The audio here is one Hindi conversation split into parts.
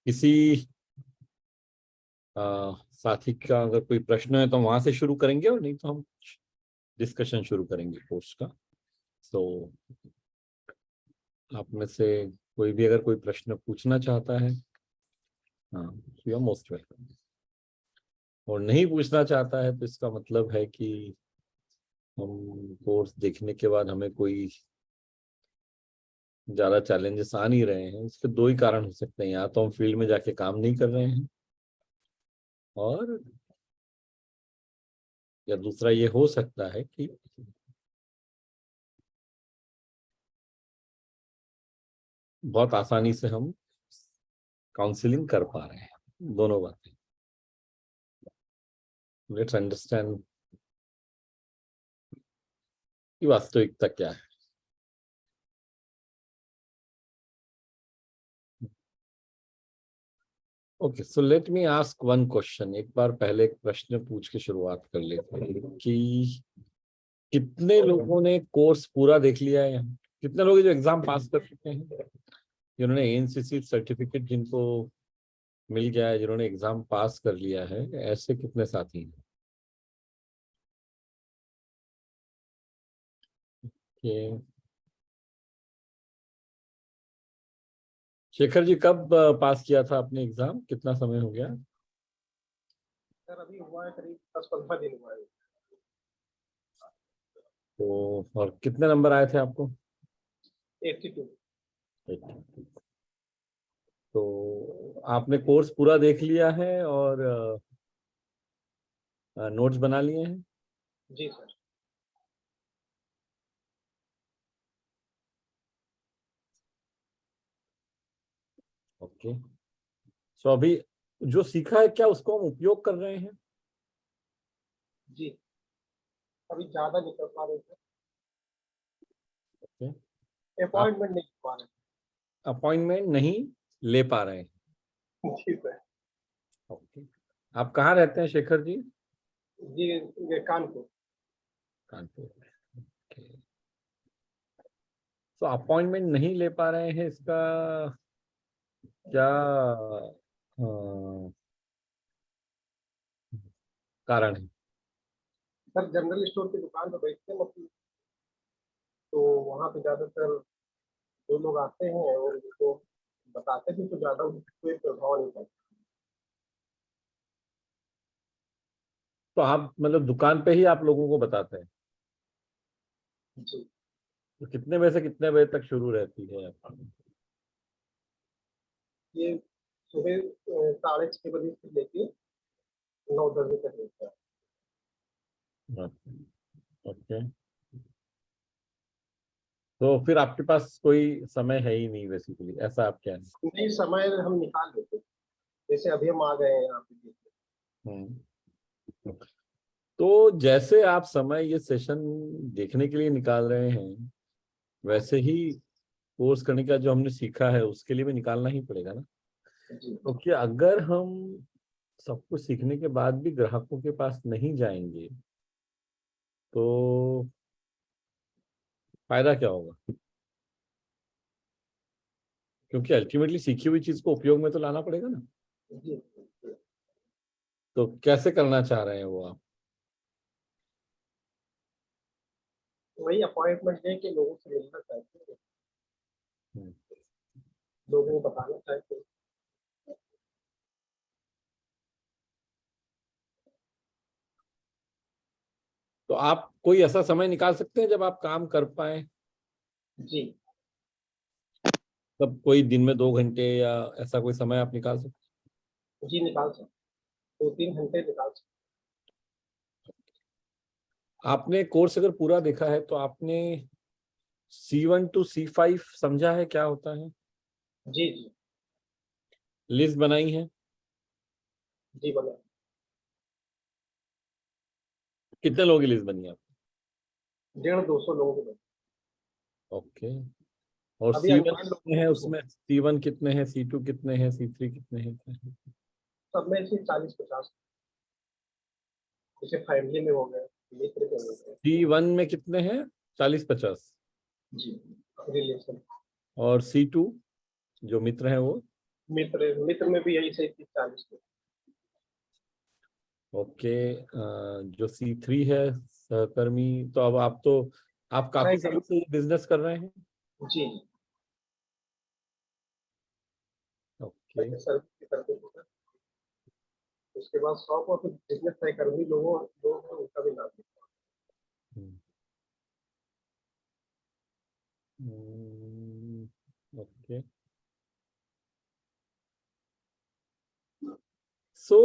किसी साथी का अगर कोई प्रश्न है तो वहां से शुरू करेंगे, और नहीं तो हम डिस्कशन शुरू करेंगे कोर्स का। तो आप में से कोई भी अगर कोई प्रश्न पूछना चाहता है, हाँ, यू आर मोस्ट वेलकम। और नहीं पूछना चाहता है तो इसका मतलब है कि हम कोर्स देखने के बाद हमें कोई ज्यादा चैलेंजेस आ नहीं रहे हैं। इसके दो ही कारण हो सकते हैं, या तो हम फील्ड में जाके काम नहीं कर रहे हैं, और या दूसरा ये हो सकता है कि बहुत आसानी से हम काउंसलिंग कर पा रहे हैं। दोनों बातें। लेट्स अंडरस्टैंड कि वास्तविकता क्या है। Okay, so let me ask one question. एक बार पहले एक प्रश्न पूछ के शुरुआत कर लेते हैं कि कितने लोगों ने कोर्स पूरा देख लिया है यहाँ? कितने लोग जो एग्जाम पास कर चुके हैं, जिन्होंने एनसीसी सर्टिफिकेट जिनको मिल गया है, जिन्होंने एग्जाम पास कर लिया है, ऐसे कितने साथी हैं? कि शेखर जी कब पास किया था आपने एग्जाम, कितना समय हो गया? सर अभी हुआ है करीब 10-15 दिन हुआ है। तो और कितने नंबर आए थे आपको? 82। तो आपने कोर्स पूरा देख लिया है और नोट्स बना लिए हैं? जी सर। ओके, सो अभी जो सीखा है क्या उसको हम उपयोग कर रहे हैं? जी अभी ज्यादा नहीं कर पा रहे थे, ओके, आप अपॉइंटमेंट नहीं कर पा रहे अपॉइंटमेंट नहीं ले पा रहे हैं? थे। जी सर। ओके, आप कहाँ रहते हैं शेखर जी? जी ये कानपुर। कानपुर में। ओके, तो अपॉइंटमेंट नहीं ले पा रहे हैं, इसका क्या कारण है? सर जनरल स्टोर की दुकान पर बैठते हैं मतलब, तो वहाँ पे ज्यादातर जो लोग आते हैं और उनको बताते भी तो ज्यादा उनको कोई प्रभाव नहीं पड़ता। तो आप मतलब दुकान पे ही आप लोगों को बताते हैं? जी तो कितने बजे से कितने बजे तक शुरू रहती है आपकी? ये सुबह 6:30 बजे से लेके 9-10 बजे तक रहता है। ओके, तो फिर आपके पास कोई समय है ही नहीं बेसिकली, ऐसा आप क्या है? नहीं समय हम निकाल लेते हैं। जैसे अभी हम आ गए हैं यहाँ पे। हम्म। तो जैसे आप समय ये सेशन देखने के लिए निकाल रहे हैं, वैसे ही कोर्स करने का जो हमने सीखा है उसके लिए भी निकालना ही पड़ेगा ना। जी क्योंकि अगर हम सब कुछ सीखने के बाद भी ग्राहकों के पास नहीं जाएंगे तो फायदा क्या होगा? क्योंकि अल्टीमेटली सीखी हुई चीज को उपयोग में तो लाना पड़ेगा ना। जी। तो कैसे करना चाह रहे हैं वो आप? वही अपॉइंटमेंट लेके लोगों से मिलना चाहते हैं, हम्म। लोगों को बताना चाहते हैं। तो आप कोई ऐसा समय निकाल सकते हैं जब आप काम कर पाए? जी तब कोई दिन में 2 घंटे या ऐसा कोई समय आप निकाल सकते जी निकाल सकते, 2-3 घंटे निकाल सकते। हैं? आपने कोर्स अगर पूरा देखा है तो आपने C1 to C5 समझा है क्या होता है? जी जी। लिस्ट बनाई है? जी बोला। कितने लोगों की लिस्ट बनी है? 150-200 लोगों को बता- ओके, और अभी C1 अनपढ़ लोग कितने हैं उसमें? C1 कितने हैं, C2 कितने हैं, C3 कितने हैं? सब में से 40-50, जैसे फैमिली में हो गए, मित्र के हो गए। C1 में कितने हैं? 40-50। जी रिलेशन। और C2 जो मित्र हैं वो? मित्र मित्र में भी यही सही 30-40 लोग। ओके। जो C3 है सहकर्मी, तो अब आप काफी समय से बिजनेस कर रहे हैं। जी ओके। सर्विस की तरफ से। उसके बाद शॉप और फिर बिजनेस सहकर्मी लोगों लोग हैं, उनका भी नाम लिखा। ओके। सो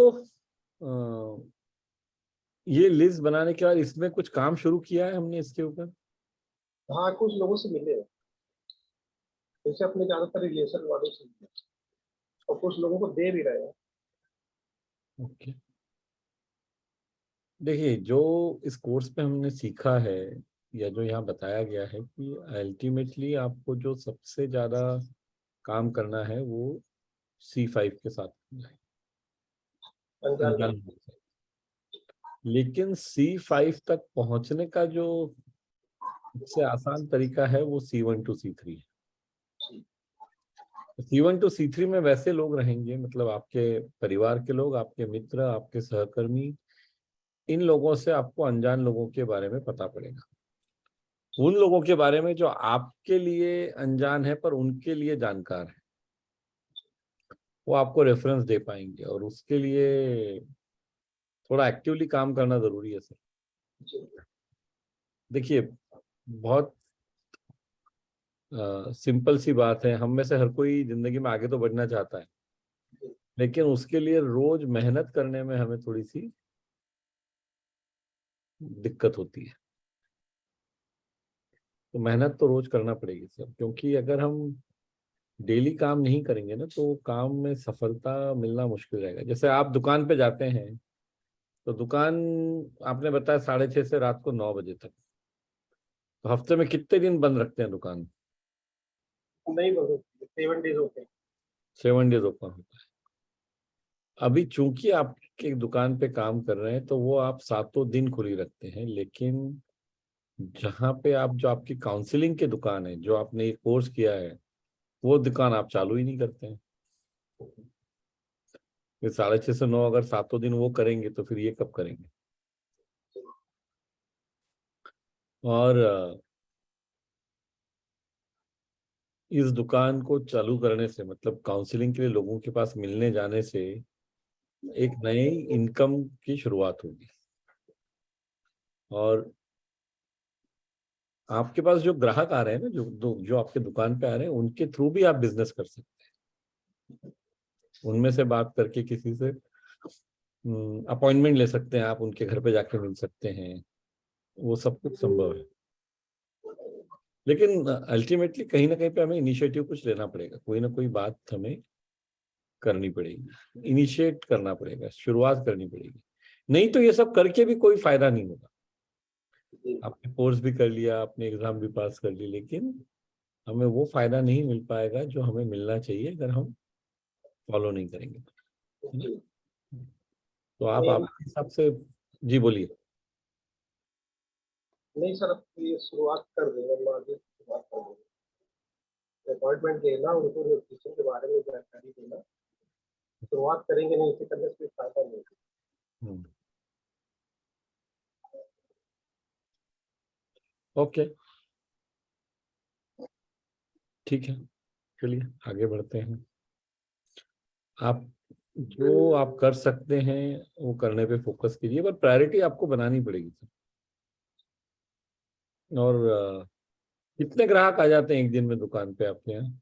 ये लिस्ट बनाने के बाद इसमें कुछ काम शुरू किया है हमने इसके ऊपर। हाँ कुछ लोगों से मिले हैं, जैसे अपने ज्यादातर रिलेशन वालों से मिले हैं, और कुछ लोगों को दे भी रहे हैं। ओके। देखिए, जो इस कोर्स पे हमने सीखा है या जो यहाँ बताया गया है कि अल्टीमेटली आपको जो सबसे ज्यादा काम करना है वो C5 के साथ करना है, अनजान अनजान लोगों से। लेकिन C5 तक पहुंचने का जो सबसे आसान तरीका है वो C1 to C3 है। C1 to C3 में वैसे लोग रहेंगे, मतलब आपके परिवार के लोग, आपके मित्र, आपके सहकर्मी, इन लोगों से आपको अनजान लोगों के बारे में पता पड़ेगा। उन लोगों के बारे में जो आपके लिए अनजान है पर उनके लिए जानकार है, वो आपको रेफरेंस दे पाएंगे, और उसके लिए थोड़ा एक्टिवली काम करना जरूरी है सर। देखिए, बहुत सिंपल सी बात है, हम में से हर कोई जिंदगी में आगे तो बढ़ना चाहता है, लेकिन उसके लिए रोज मेहनत करने में हमें थोड़ी सी दिक्कत होती है। तो मेहनत तो रोज करना पड़ेगी सर, क्योंकि अगर हम डेली काम नहीं करेंगे ना तो काम में सफलता मिलना मुश्किल रहेगा। जैसे आप दुकान पे जाते हैं, तो दुकान आपने बताया 6:30 से रात को 9 बजे तक, तो हफ्ते में कितने दिन बंद रखते हैं दुकान? नहीं बोलो 7 डेज होते हैं। 7 डेज ओपन होता है। अभी चूंकि आप एक दुकान पे काम कर रहे हैं तो वो आप 7 दिन खुली रखते हैं, लेकिन जहाँ पे आप, जो आपकी काउंसलिंग की दुकान है, जो आपने ये कोर्स किया है, वो दुकान आप चालू ही नहीं करते हैं। फिर 6:30 से 9 अगर 7 दिन वो करेंगे तो फिर ये कब करेंगे? और इस दुकान को चालू करने से, मतलब काउंसलिंग के लिए लोगों के पास मिलने जाने से, एक नई इनकम की शुरुआत होगी। और आपके पास जो ग्राहक आ रहे हैं ना, जो आपके दुकान पे आ रहे हैं, उनके थ्रू भी आप बिजनेस कर सकते हैं। उनमें से बात करके किसी से अपॉइंटमेंट ले सकते हैं, आप उनके घर पे जाके मिल सकते हैं, वो सब कुछ संभव है। लेकिन अल्टीमेटली कहीं ना कहीं पे हमें इनिशिएटिव कुछ लेना पड़ेगा, कोई ना कोई बात हमें करनी पड़ेगी, इनिशिएट करना पड़ेगा, शुरुआत करनी पड़ेगी। नहीं तो ये सब करके भी कोई फायदा नहीं होगा। आपने कोर्स भी कर लिया, आपने एग्जाम भी पास कर ली, लेकिन हमें वो फायदा नहीं मिल पाएगा जो हमें मिलना चाहिए अगर हम फॉलो नहीं करेंगे, है ना? तो आप नहीं आपके हिसाब से, जी बोलिए। नहीं सर, अब ये शुरुआत कर देंगे, हम आगे शुरुआत कर देंगे। अपॉइंटमेंट देना, उनको न्यूट्रिशन के बारे में जानकारी देना, शुरुआत करेंगे, नहीं इसे करने से कोई फायदा नहीं। हम्म, ओके, ठीक है, चलिए आगे बढ़ते हैं। आप जो आप कर सकते हैं वो करने पे फोकस कीजिए, पर प्रायोरिटी आपको बनानी पड़ेगी सर। और कितने ग्राहक आ जाते हैं एक दिन में दुकान पे आपके यहाँ?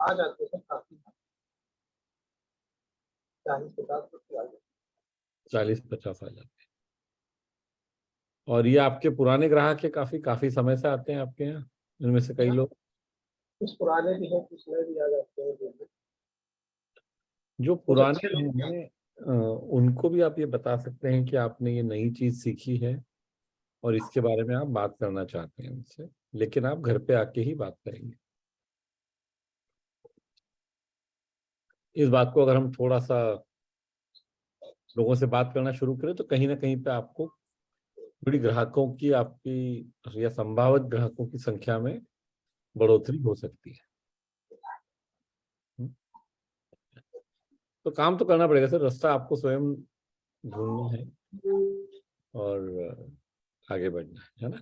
आ जाते हैं सर काफी, 40-50 लोग आ जाते 40-50 आ जाते हैं। और ये आपके पुराने ग्राहक है, काफी काफी समय से आते हैं आपके यहाँ, इनमें से कई हैं। लोग? कुछ पुराने भी हैं, कुछ नए भी आ जाते हैं दिन में। जो कुछ अच्छे पुराने लोग भी आते हैं उनको भी आप ये बता सकते हैं कि आपने ये नई चीज सीखी है और इसके बारे में आप बात करना चाहते हैं उनसे, लेकिन आप घर पे आके ही बात करेंगे। इस बात को अगर हम थोड़ा सा लोगों से बात करना शुरू करें तो कहीं ना कहीं पे आपको थोड़ी ग्राहकों की, आपकी या संभावित ग्राहकों की संख्या में बढ़ोतरी हो सकती है। तो काम तो करना पड़ेगा सर, रास्ता आपको स्वयं ढूंढना है और आगे बढ़ना है ना।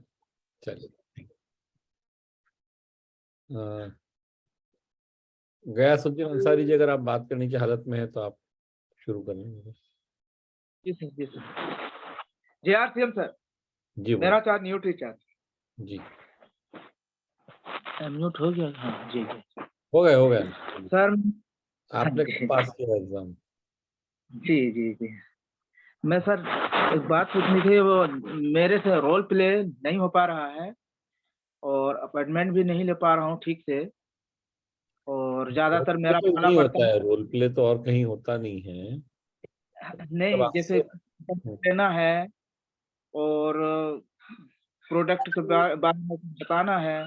चलिए, गयासुद्दीन अंसारी जी, अगर आप बात करने की हालत में है तो आप शुरू कर लेंगे। जी सर, जी सर। JRCM सर, जी मेरा चार्ज न्यूट्री चार्ज जी म्यूट हो गया। हाँ जी जी हो गया सर। आपने जी कब पास किया एग्जाम? जी जी जी। मैं सर एक बात पूछनी थी, वो मेरे से रोल प्ले नहीं हो पा रहा है और अपॉइंटमेंट भी नहीं ले पा रहा हूँ ठीक से, और रोल ज्यादातर प्ले मेरा तो पाला नहीं पड़ता होता है, रोल प्ले तो और कहीं होता नहीं है। है। तब नहीं, जैसे आपसे लेना है और प्रोडक्ट के बारे में बताना है,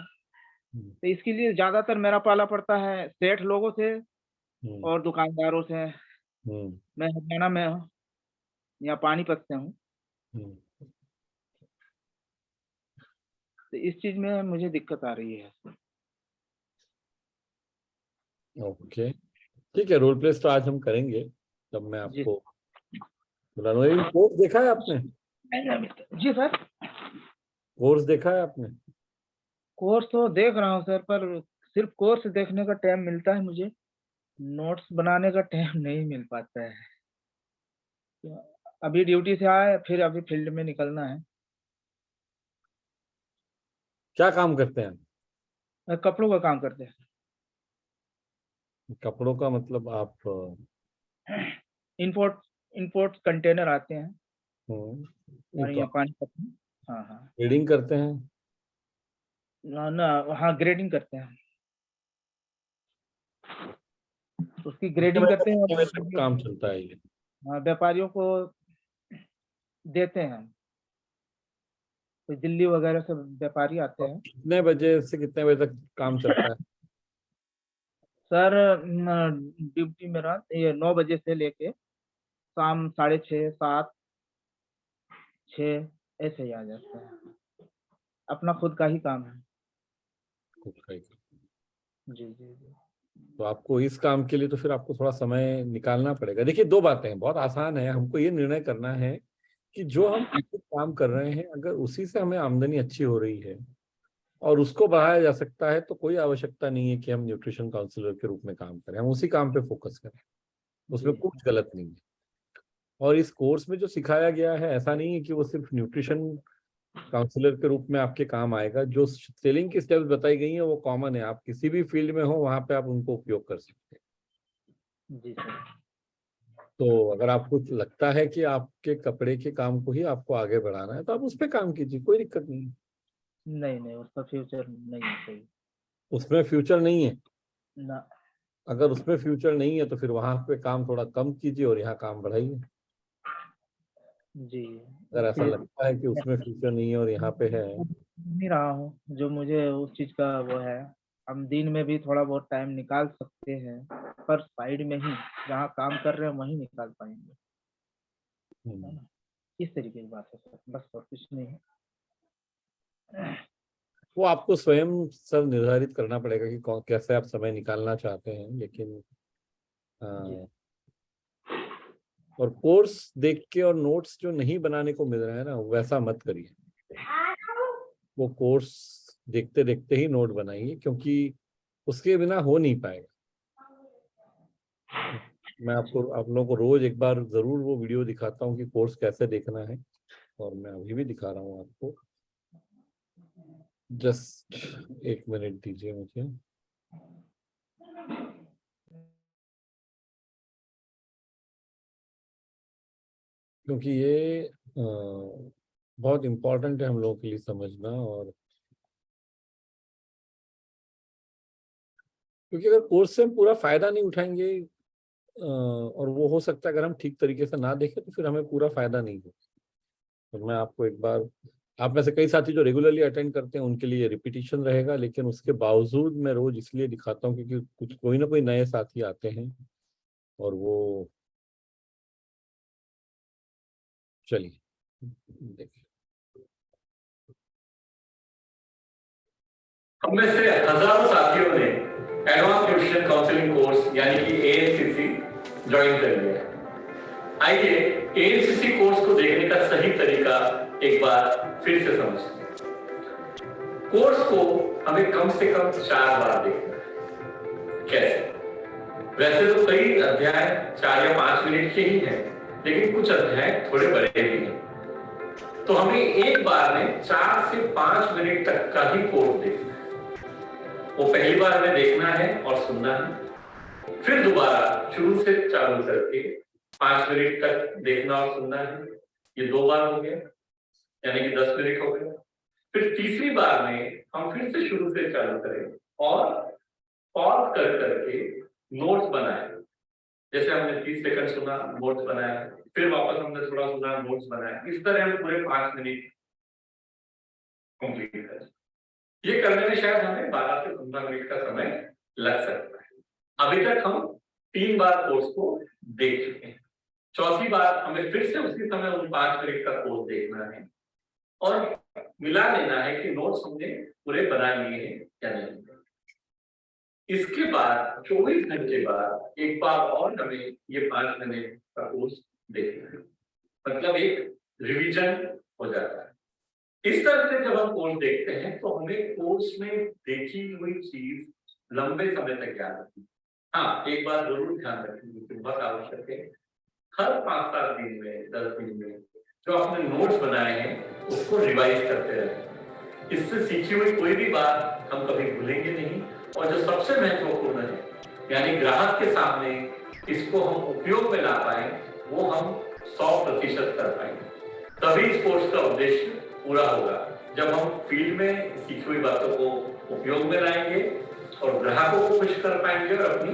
तो इसके लिए ज्यादातर मेरा पाला पड़ता है सेठ लोगों से हम्म, और दुकानदारों से। हम्म, मैं हरियाणा में हूँ, यहाँ पानीपत से हूँ, हम्म, तो इस चीज में मुझे दिक्कत आ रही है। ओके, ठीक है। रोल प्लेस तो आज हम करेंगे, तब मैं जी आपको बुला लूंगा। लेकिन कोर्स देखा है आपने? जी सर। कोर्स देखा है आपने? कोर्स तो देख रहा हूँ सर, पर सिर्फ कोर्स देखने का टाइम मिलता है मुझे, नोट्स बनाने का टाइम नहीं मिल पाता है। अभी ड्यूटी से आए, फिर अभी फील्ड में निकलना है। क्या काम करते हैं? कपड़ों का काम करते हैं। कपड़ों का मतलब आप इंपोर्ट इंपोर्ट कंटेनर आते हैं नहीं हमारे तो यहाँ आप पानीपत में। हाँ हाँ। ट्रेडिंग करते हैं? ना ना, हाँ ग्रेडिंग करते हैं, उसकी कितने ग्रेडिंग बजे तक करते हैं कितने बजे तक और काम चलता है ये? व्यापारियों को देते हैं। तो दिल्ली वगैरह से व्यापारी आते और हैं। कितने बजे से कितने बजे तक काम चलता है? सर ड्यूटी मेरा ये 9 बजे से लेके शाम 6:30 7 6 ऐसे ही आ जाता है। अपना खुद का ही काम है। कुछ का ही काम। जी जी जी। तो आपको इस काम के लिए तो फिर आपको थोड़ा समय निकालना पड़ेगा। देखिए, दो बातें हैं, बहुत आसान है। हमको ये निर्णय करना है कि जो हम जिस काम कर रहे हैं, अगर उसी से हमें आमदनी अच्छी हो रही है और उसको बढ़ाया जा सकता है, तो कोई आवश्यकता नहीं है कि हम न्यूट्रिशन काउंसलर के रूप में काम करें। हम उसी काम पे फोकस करें, उसमें जी कुछ गलत नहीं है। और इस कोर्स में जो सिखाया गया है, ऐसा नहीं है कि वो सिर्फ न्यूट्रिशन काउंसलर के रूप में आपके काम आएगा। जो सेलिंग की स्टेप्स बताई गई हैं वो कॉमन है, आप किसी भी फील्ड में हो वहां पे आप उनको उपयोग कर सकते हैं। जी सर। तो अगर आपको लगता है कि आपके कपड़े के काम को ही आपको आगे बढ़ाना है, तो आप उस पर काम कीजिए, कोई दिक्कत नहीं है। नहीं नहीं, उसका फ्यूचर नहीं है सही। उसमें फ्यूचर नहीं है? ना। अगर उसमें फ्यूचर नहीं है तो फिर वहां पे काम थोड़ा कम कीजिए और यहाँ काम बढ़ाइए। जी। अगर ऐसा उसके लगता है कि उसमें फ्यूचर नहीं है और यहाँ पे है, नहीं रहा हूँ, जो मुझे उस चीज का वो है। हम दिन में भी थोड़ा बहुत टाइम निकाल सकते हैं, पर साइड में ही जहाँ काम कर रहे हैं वहीं निकाल पाएंगे, है ना। इस तरीके की बात है सर, बस और कुछ नहीं है। वो आपको स्वयं सब निर्धारित करना पड़ेगा कि कैसे आप समय निकालना चाहते हैं। लेकिन जी अ, और कोर्स देख के और नोट्स जो नहीं बनाने को मिल रहा है ना, वैसा मत करिए। वो कोर्स देखते देखते ही नोट बनाइए, क्योंकि उसके बिना हो नहीं पाएगा। मैं जी आपको आप लोगों को रोज एक बार जरूर वो वीडियो दिखाता हूँ कि कोर्स कैसे देखना है, और मैं अभी भी दिखा रहा हूँ आपको। जस्ट एक मिनट दीजिए मुझे। क्योंकि ये बहुत इम्पोर्टेंट है हम लोगों के लिए समझना। और क्योंकि अगर कोर्स से हम पूरा फायदा नहीं उठाएंगे, और वो हो सकता है अगर हम ठीक तरीके से ना देखें तो फिर हमें पूरा फायदा नहीं हो। तो मैं आपको एक बार, आप में से कई साथी जो रेगुलरली अटेंड करते हैं उनके लिए रिपीटिशन रहेगा, लेकिन उसके बावजूद मैं रोज इसलिए दिखाता हूँ क्योंकि कुछ कोई ना कोई नए साथी आते हैं और वो, चलिए देखिए। हम में से हजारों साथियों ने एडवांस न्यूट्रिशन काउंसलिंग कोर्स यानी कि ANCC ज्वाइन कर लिया है। आइए एनसीसी कोर्स को देखने का सही तरीका एक बार फिर से समझते हैं। कोर्स को हमें कम से कम 4 बार देखना है। कैसे? वैसे तो कई अध्याय 4 या 5 मिनट के ही हैं, लेकिन कुछ अध्याय थोड़े बड़े भी हैं। तो हमें एक बार में 4 से 5 मिनट तक का ही कोर्स देखना है। वो पहली बार हमें देखना है और सुनना है, फिर दोबारा शुरू से चालू करके 5 मिनट तक देखना और सुनना है। ये 2 बार हो गया, यानी कि 10 मिनट हो गए। फिर तीसरी बार में हम फिर से शुरू से चालू करें और पॉज कर करके नोट्स बनाए। जैसे हमने 30 सेकंड सुना, नोट्स बनाया, फिर वापस हमने थोड़ा सुना, नोट्स बनाया। इस तरह हम पूरे 5 मिनट कंप्लीट करें। ये करने में शायद हमें 12 से 15 मिनट का समय लग सकता है। अभी तक हम 3 बार कोर्स को देख चुके हैं। चौथी बार हमें फिर से उसी समय उन 5 मिनट का कोर्स देखना है और मिला लेना है कि नोट्स हमने पूरे बना लिए हैं या नहीं। इसके बाद 24 घंटे बाद एक बार और हमें ये 5 मिनट का कोर्स देखना है, मतलब एक रिवीजन हो जाता है। इस तरह से जब हम कोर्स देखते हैं तो हमें कोर्स में देखी हुई चीज लंबे समय तक याद रहती है। हाँ, एक बात जरूर ध्यान रखें, जो बहुत आवश्यक है, हर 5-7 दिन में, 10 दिन में जो आपने नोट्स बनाए हैं उसको रिवाइज करते रहें। इससे सीखी हुई कोई भी बात हम कभी भूलेंगे नहीं, और जो सबसे महत्वपूर्ण है, यानी ग्राहक के सामने इसको हम उपयोग में ला पाए, वो हम 100% कर पाएंगे। तभी इस कोर्स का उद्देश्य पूरा होगा, जब हम फील्ड में सीखी हुई बातों को उपयोग में लाएंगे और ग्राहकों को खुश कर पाएंगे और अपनी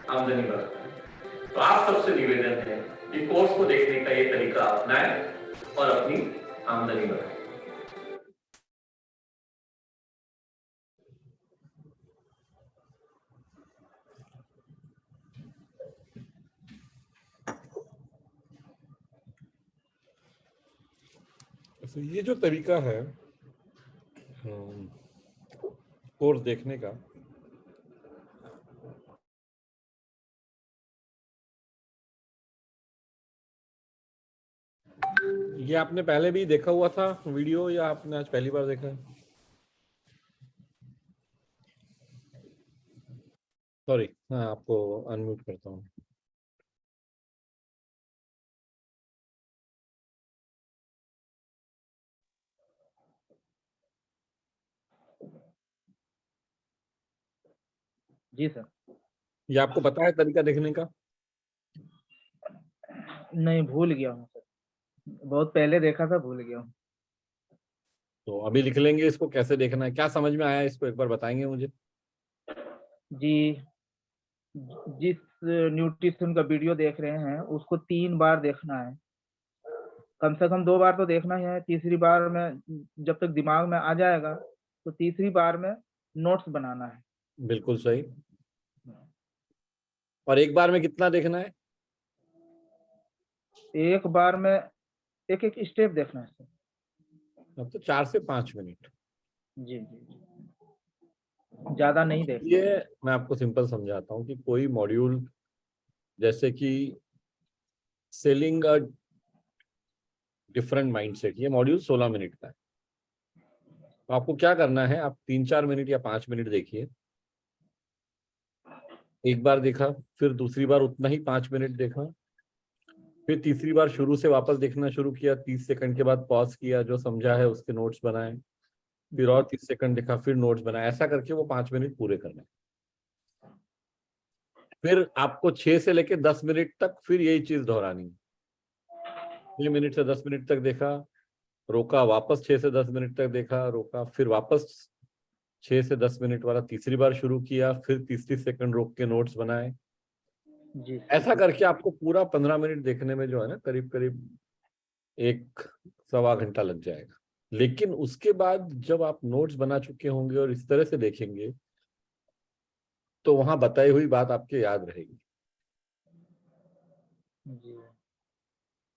आमदनी बढ़ा पाएंगे। तो आप सबसे निवेदन है कि कोर्स को देखने का ये तरीका अपनाएं और अपनी आमदनी बढ़ाएं। तो ये जो तरीका है कोर्स देखने का, ये आपने पहले भी देखा हुआ था वीडियो या आपने आज पहली बार देखा है? सॉरी, हाँ, आपको अनम्यूट करता हूँ। जी सर। ये आपको पता है तरीका देखने का? नहीं, भूल गया हूँ सर, बहुत पहले देखा था, भूल गया हूँ। तो अभी लिख लेंगे इसको, कैसे देखना है, क्या समझ में आया इसको एक बार बताएंगे मुझे? जी, जिस न्यूट्रिशन का वीडियो देख रहे हैं उसको 3 बार देखना है, कम से कम 2 बार तो देखना ही है। तीसरी बार में जब तक दिमाग में आ जाएगा तो तीसरी बार में नोट्स बनाना है। बिल्कुल सही। और एक बार में कितना देखना है? एक बार में एक एक स्टेप देखना है सर। अब तो 4 से 5 मिनट। जी जी, ज्यादा नहीं देखना। ये मैं आपको सिंपल समझाता हूँ कि कोई मॉड्यूल, जैसे कि सेलिंग अ डिफरेंट माइंडसेट, ये मॉड्यूल 16 मिनट का है। तो आपको क्या करना है, आप 3-4 मिनट या 5 मिनट देखिए, एक बार देखा, फिर दूसरी बार उतना ही 5 मिनट देखा, फिर तीसरी बार शुरू से वापस देखना शुरू किया, 30 सेकंड के बाद पॉज किया, जो समझा है उसके नोट्स बनाए, फिर और 30 सेकंड देखा, फिर नोट्स बनाए। ऐसा करके वो 5 मिनट पूरे करने। फिर आपको 6 से लेके 10 मिनट तक फिर यही चीज दोहरानी है। 6 मिनट से 10 मिनट तक देखा, रोका, वापस 6 से 10 मिनट तक देखा, रोका, फिर वापस 6 से 10 मिनट वाला तीसरी बार शुरू किया, फिर 30 सेकंड रोक के नोट्स बनाए। जी, ऐसा करके आपको पूरा 15 मिनट देखने में जो है ना, करीब करीब 1-1.25 घंटा लग जाएगा। लेकिन उसके बाद जब आप नोट्स बना चुके होंगे और इस तरह से देखेंगे, तो वहां बताई हुई बात आपके याद रहेगी। जी।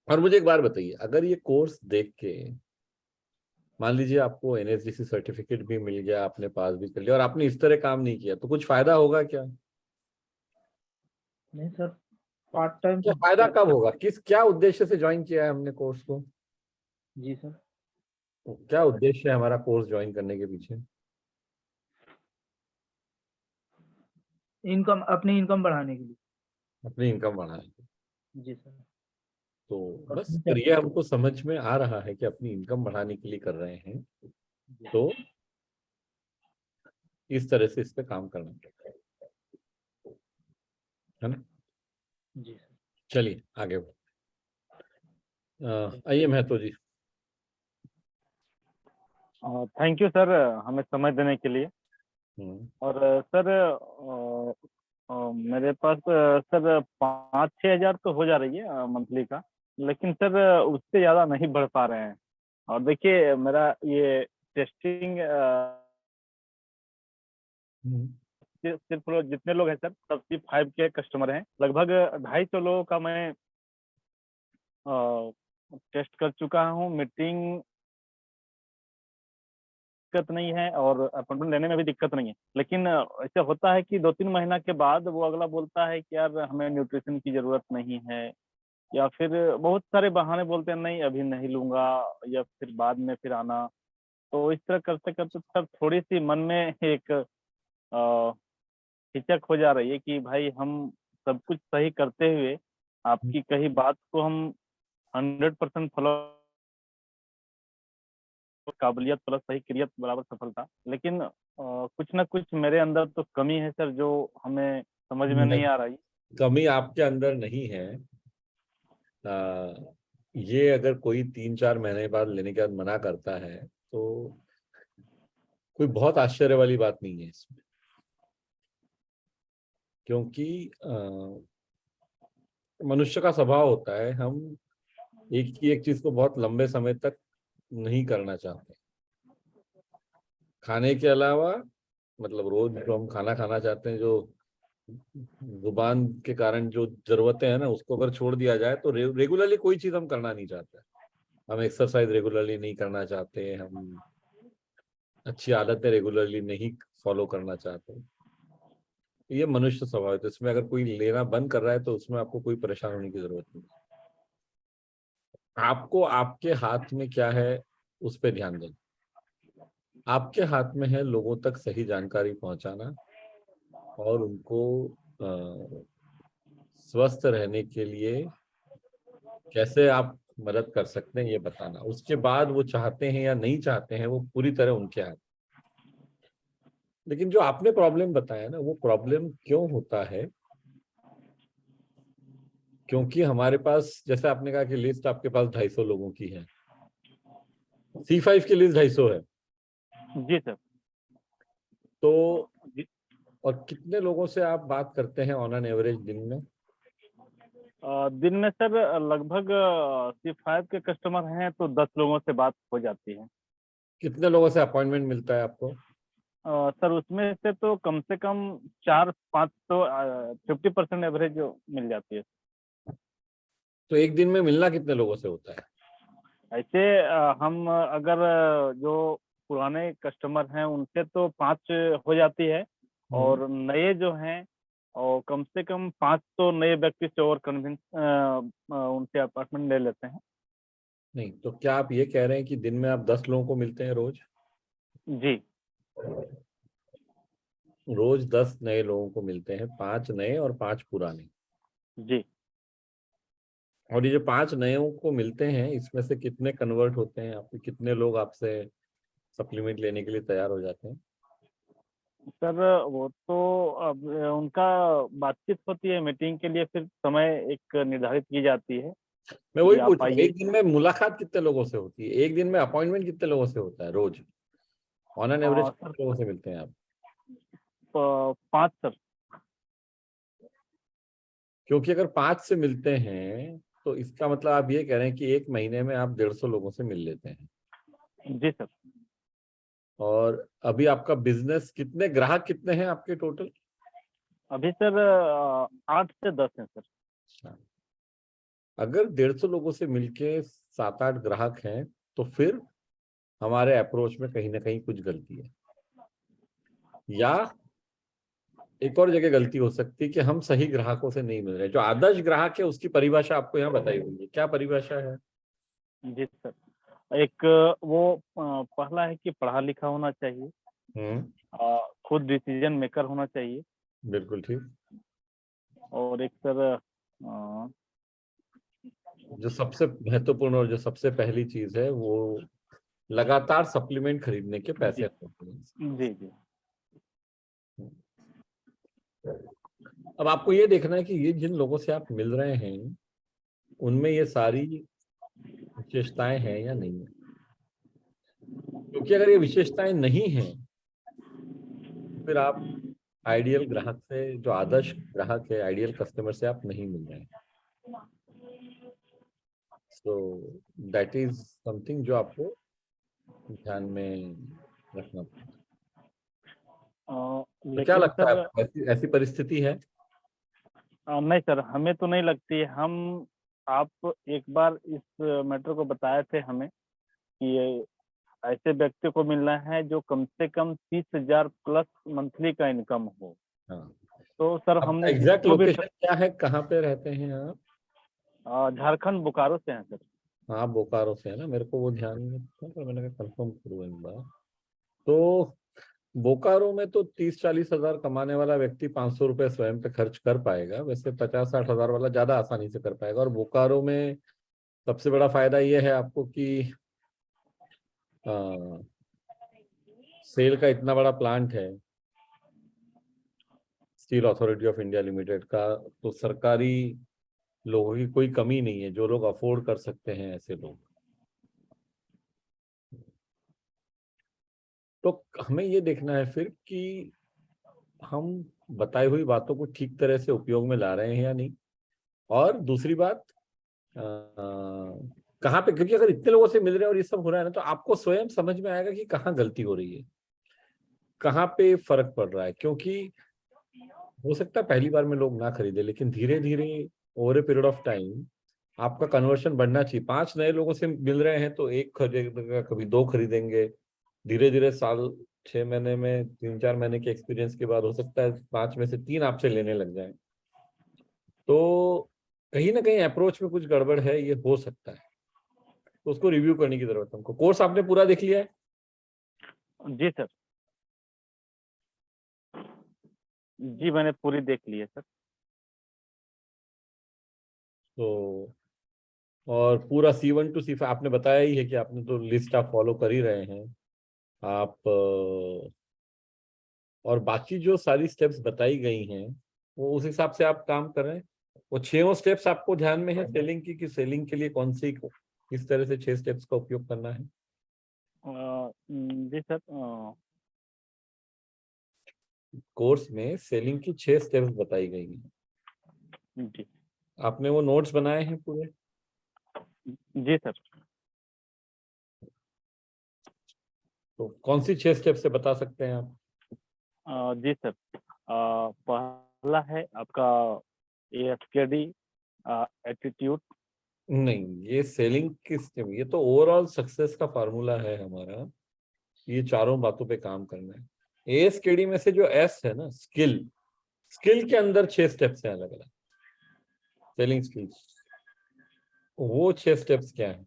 और मुझे एक बार बताइए, अगर ये कोर्स देख के मान लीजिए आपको NSDC सर्टिफिकेट भी मिल गया, आपने पास भी कर लिया, और आपने इस तरह काम नहीं किया, तो कुछ फायदा होगा क्या? नहीं सर, पार्ट टाइम। क्या फायदा कब होगा, क्या उद्देश्य से ज्वाइन किया है हमने कोर्स को? जी सर। क्या उद्देश्य है हमारा कोर्स ज्वाइन करने के पीछे? अपनी इनकम बढ़ाने के लिए। अपनी इनकम बढ़ाना। जी सर। तो बस फिर ये हमको समझ में आ रहा है कि अपनी इनकम बढ़ाने के लिए कर रहे हैं, तो इस तरह से इस पे काम करना है ना। जी सर। चलिए आगे आइए महतो जी। थैंक यू सर, हमें समय देने के लिए। और सर मेरे पास सर 5-6 हज़ार तो हो जा रही है मंथली का, लेकिन सर उससे ज़्यादा नहीं बढ़ पा रहे हैं। और देखिए मेरा ये टेस्टिंग सिर्फ जितने लोग हैं सर सब सिर्फ 5 के कस्टमर हैं। लगभग 250 लोगों का मैं टेस्ट कर चुका हूँ। मीटिंग दिक्कत नहीं है और अपॉइंटमेंट लेने में भी दिक्कत नहीं है, लेकिन ऐसा होता है कि 2-3 महीना के बाद वो अगला बोलता है कि यार हमें न्यूट्रिशन की जरूरत नहीं है, या फिर बहुत सारे बहाने बोलते हैं, नहीं अभी नहीं लूंगा या फिर बाद में फिर आना। तो इस तरह करते करते सर थोड़ी सी मन में एक हिचक हो जा रही है कि भाई हम सब कुछ सही करते हुए आपकी कही बात को हम 100% फॉलो, काबिलियत प्लस सही क्रियत बराबर सफलता, लेकिन कुछ ना कुछ मेरे अंदर तो कमी है सर जो हमें समझ में नहीं आ रही। कमी आपके अंदर नहीं है। ये अगर कोई 3-4 महीने बाद लेने के बाद मना करता है तो कोई बहुत आश्चर्य वाली बात नहीं है इसमें, क्योंकि मनुष्य का स्वभाव होता है, हम एक ही एक चीज को बहुत लंबे समय तक नहीं करना चाहते। खाने के अलावा मतलब रोज जो हम खाना खाना चाहते हैं, जो जुबान के कारण जो जरूरतें हैं ना, उसको अगर छोड़ दिया जाए तो रेगुलरली कोई चीज हम करना नहीं चाहते। हम एक्सरसाइज रेगुलरली नहीं करना चाहते, हम अच्छी आदतें रेगुलरली नहीं फॉलो करना चाहते। ये मनुष्य स्वभाव है, तो इसमें अगर कोई लेना बंद कर रहा है तो उसमें आपको कोई परेशान होने की जरूरत नहीं। आपको आपके हाथ में क्या है उस पर ध्यान दें। आपके हाथ में है लोगों तक सही जानकारी पहुंचाना और उनको स्वस्थ रहने के लिए कैसे आप मदद कर सकते हैं ये बताना। उसके बाद वो चाहते हैं या नहीं चाहते हैं वो पूरी तरह उनके हाथ। लेकिन जो आपने प्रॉब्लम बताया ना, वो प्रॉब्लम क्यों होता है? क्योंकि हमारे पास, जैसे आपने कहा कि लिस्ट आपके पास 250 लोगों की है, C5 की लिस्ट 250 है। जी सर। तो और कितने लोगों से आप बात करते हैं ऑन एन एवरेज दिन में? दिन में सर लगभग C5 के कस्टमर हैं तो 10 लोगों से बात हो जाती है। कितने लोगों से अपॉइंटमेंट मिलता है आपको? सर उसमें से तो कम से कम 4-5 तो 50% एवरेज मिल जाती है। तो एक दिन में मिलना कितने लोगों से होता है? ऐसे हम अगर जो पुराने कस्टमर हैं उनसे तो 5 हो जाती है, और नए जो हैं और कम से कम 5 तो नए व्यक्ति से और कन्विंस उनसे अपार्टमेंट ले लेते हैं। नहीं, तो क्या आप ये कह रहे हैं कि दिन में आप 10 लोगों को मिलते हैं रोज? जी। रोज 10 नए लोगों को मिलते हैं, 5 नए और 5 पुराने। जी। और ये जो 5 नयों को मिलते हैं, इसमें से कितने कन्वर्ट होते हैं? आपके कितने लोग आपसे सप्लीमेंट लेने के लिए तैयार हो जाते हैं? सर वो तो अब उनका बातचीत होती है मीटिंग के लिए, फिर समय एक निर्धारित की जाती है मैं कि वही आप पूछ रहा हूँ, आइए। एक दिन में मुलाकात कितने लोगों से होती है? एक दिन में अपॉइंटमेंट कितने लोगों से होता है रोज? ऑन एन एवरेज सर कितने लोगों से मिलते हैं आप? 5 सर। क्योंकि अगर 5 से मिलते हैं तो इसका मतलब आप ये कह रहे हैं कि एक महीने में आप 150 लोगों से मिल लेते हैं। जी सर। और अभी आपका बिजनेस, कितने ग्राहक कितने हैं आपके टोटल? अभी सर 8 से 10 हैं सर। अगर 150 लोगों से मिलके 7-8 ग्राहक हैं तो फिर हमारे अप्रोच में कहीं ना कहीं कुछ गलती है, या एक और जगह गलती हो सकती है कि हम सही ग्राहकों से नहीं मिल रहे। जो आदर्श ग्राहक है उसकी परिभाषा आपको यहाँ बताई हुई है, क्या परिभाषा है? जी सर, एक वो पहला है कि पढ़ा लिखा होना चाहिए, खुद डिसीजन मेकर होना चाहिए, बिल्कुल ठीक। और एक सर जो सबसे महत्वपूर्ण और जो सबसे पहली चीज है वो लगातार सप्लीमेंट खरीदने के पैसे होते हैं। जी जी अब आपको ये देखना है कि ये जिन लोगों से आप मिल रहे हैं उनमें ये सारी विशेषताएं हैं या नहीं है। क्योंकि अगर ये विशेषताएं नहीं हैं तो फिर आप आइडियल ग्राहक से, जो आदर्श ग्राहक है, आइडियल कस्टमर से आप नहीं मिल रहे हैं। सो दैट इज समथिंग जो आपको ध्यान में रखना पड़ेगा। तो क्या लेकिन लगता है सर आपको, ऐसी परिस्थिति है? नहीं सर, हमें तो नहीं लगती। हम आप एक बार इस मैटर को बताए थे हमें कि ये ऐसे व्यक्ति को मिलना है जो कम से कम 30,000 प्लस मंथली का इनकम हो। हाँ, तो सर आपका हमने एग्जैक्ट जिसको भी लोकेशन क्या है, कहाँ पे रहते हैं आप? झारखंड बोकारो से हैं सर। हाँ, बोकारो से है ना, मेरे को वो ध्यान में था पर मैंने कहा कंफर्म करूँ एक बार। तो बोकारो में तो 30-40 हजार कमाने वाला व्यक्ति 500 रुपए स्वयं पे खर्च कर पाएगा। वैसे 50-60 हजार वाला ज्यादा आसानी से कर पाएगा। और बोकारो में सबसे बड़ा फायदा ये है आपको कि सेल का इतना बड़ा प्लांट है steel authority of India limited का, तो सरकारी लोगों की कोई कमी नहीं है। जो लोग अफोर्ड कर सकते हैं ऐसे लोग। तो हमें ये देखना है फिर कि हम बताई हुई बातों को ठीक तरह से उपयोग में ला रहे हैं या नहीं। और दूसरी बात, कहाँ पे, क्योंकि अगर इतने लोगों से मिल रहे हैं और ये सब हो रहा है ना, तो आपको स्वयं समझ में आएगा कि कहाँ गलती हो रही है, कहाँ पे फर्क पड़ रहा है। क्योंकि हो सकता है पहली बार में लोग ना खरीदे, लेकिन धीरे धीरे over a period of time आपका कन्वर्शन बढ़ना चाहिए। 5 नए लोगों से मिल रहे हैं तो 1 खरीदेगा, कभी 2 खरीदेंगे। धीरे धीरे साल 6 महीने में, 3-4 महीने के एक्सपीरियंस के बाद हो सकता है 5 में से 3 आपसे लेने लग जाए। तो कहीं ना कहीं अप्रोच में कुछ गड़बड़ है, ये हो सकता है। तो उसको रिव्यू करने की जरूरत है हमको। कोर्स आपने पूरा देख लिया है? जी सर, जी मैंने पूरी देख ली है सर। तो और पूरा C1 to C5 आपने बताया ही है कि आपने तो लिस्ट आप फॉलो कर ही रहे हैं आप। और बाकी जो सारी स्टेप्स बताई गई हैं वो उस हिसाब से आप काम कर रहे हैं। वो 6 स्टेप्स आपको ध्यान में है सेलिंग की, कि सेलिंग के लिए कौन सी, किस तरह से 6 स्टेप्स का उपयोग करना है? जी सर, कोर्स में सेलिंग की 6 स्टेप्स बताई गई हैं। जी आपने वो नोट्स बनाए हैं पूरे? जी सर। तो कौन सी 6 स्टेप से बता सकते हैं आप? जी सर, पहला है आपका AFKD एटीट्यूड। नहीं, ये सेलिंग की स्टेप, ये तो ओवरऑल सक्सेस का फार्मूला है हमारा। ये चारों बातों पे काम करना है। ASKD में से जो S है ना, स्किल, स्किल के अंदर 6 स्टेप्स हैं अलग अलग, सेलिंग स्किल्स। वो 6 स्टेप्स क्या है?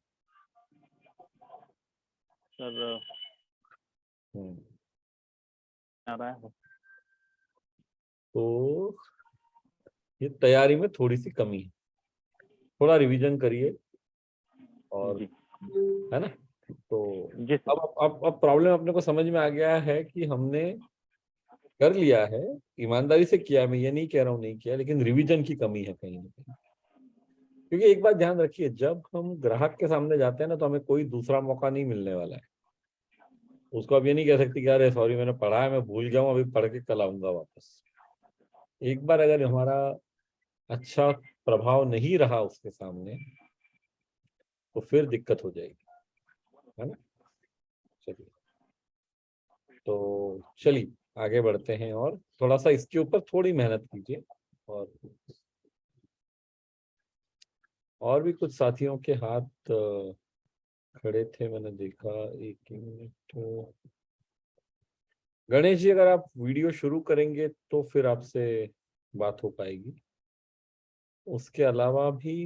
सर हम्म, आ रहा है। तो ये तैयारी में थोड़ी सी कमी है, थोड़ा रिवीजन करिए। और जी है ना? तो जी सर। अब प्रॉब्लम अपने को समझ में आ गया है कि हमने कर लिया है, ईमानदारी से किया है। मैं ये नहीं कह रहा हूँ नहीं किया, लेकिन रिवीजन की कमी है कहीं ना कहीं। क्योंकि एक बात ध्यान रखिए, जब हम ग्राहक के सामने जाते हैं ना, तो हमें कोई दूसरा मौका नहीं मिलने वाला है। उसको अब ये नहीं कह सकते कि अरे सॉरी मैंने पढ़ा है, मैं भूल गया हूँ, अभी पढ़ के कल आऊंगा वापस। एक बार अगर हमारा अच्छा प्रभाव नहीं रहा उसके सामने, तो फिर दिक्कत हो जाएगी, है ना? चलिए, तो चलिए आगे बढ़ते हैं और थोड़ा सा इसके ऊपर थोड़ी मेहनत कीजिए। और भी कुछ साथियों के हाथ खड़े थे, मैंने देखा। एक मिनट, गणेश जी, अगर आप वीडियो शुरू करेंगे तो फिर आपसे बात हो पाएगी। उसके अलावा भी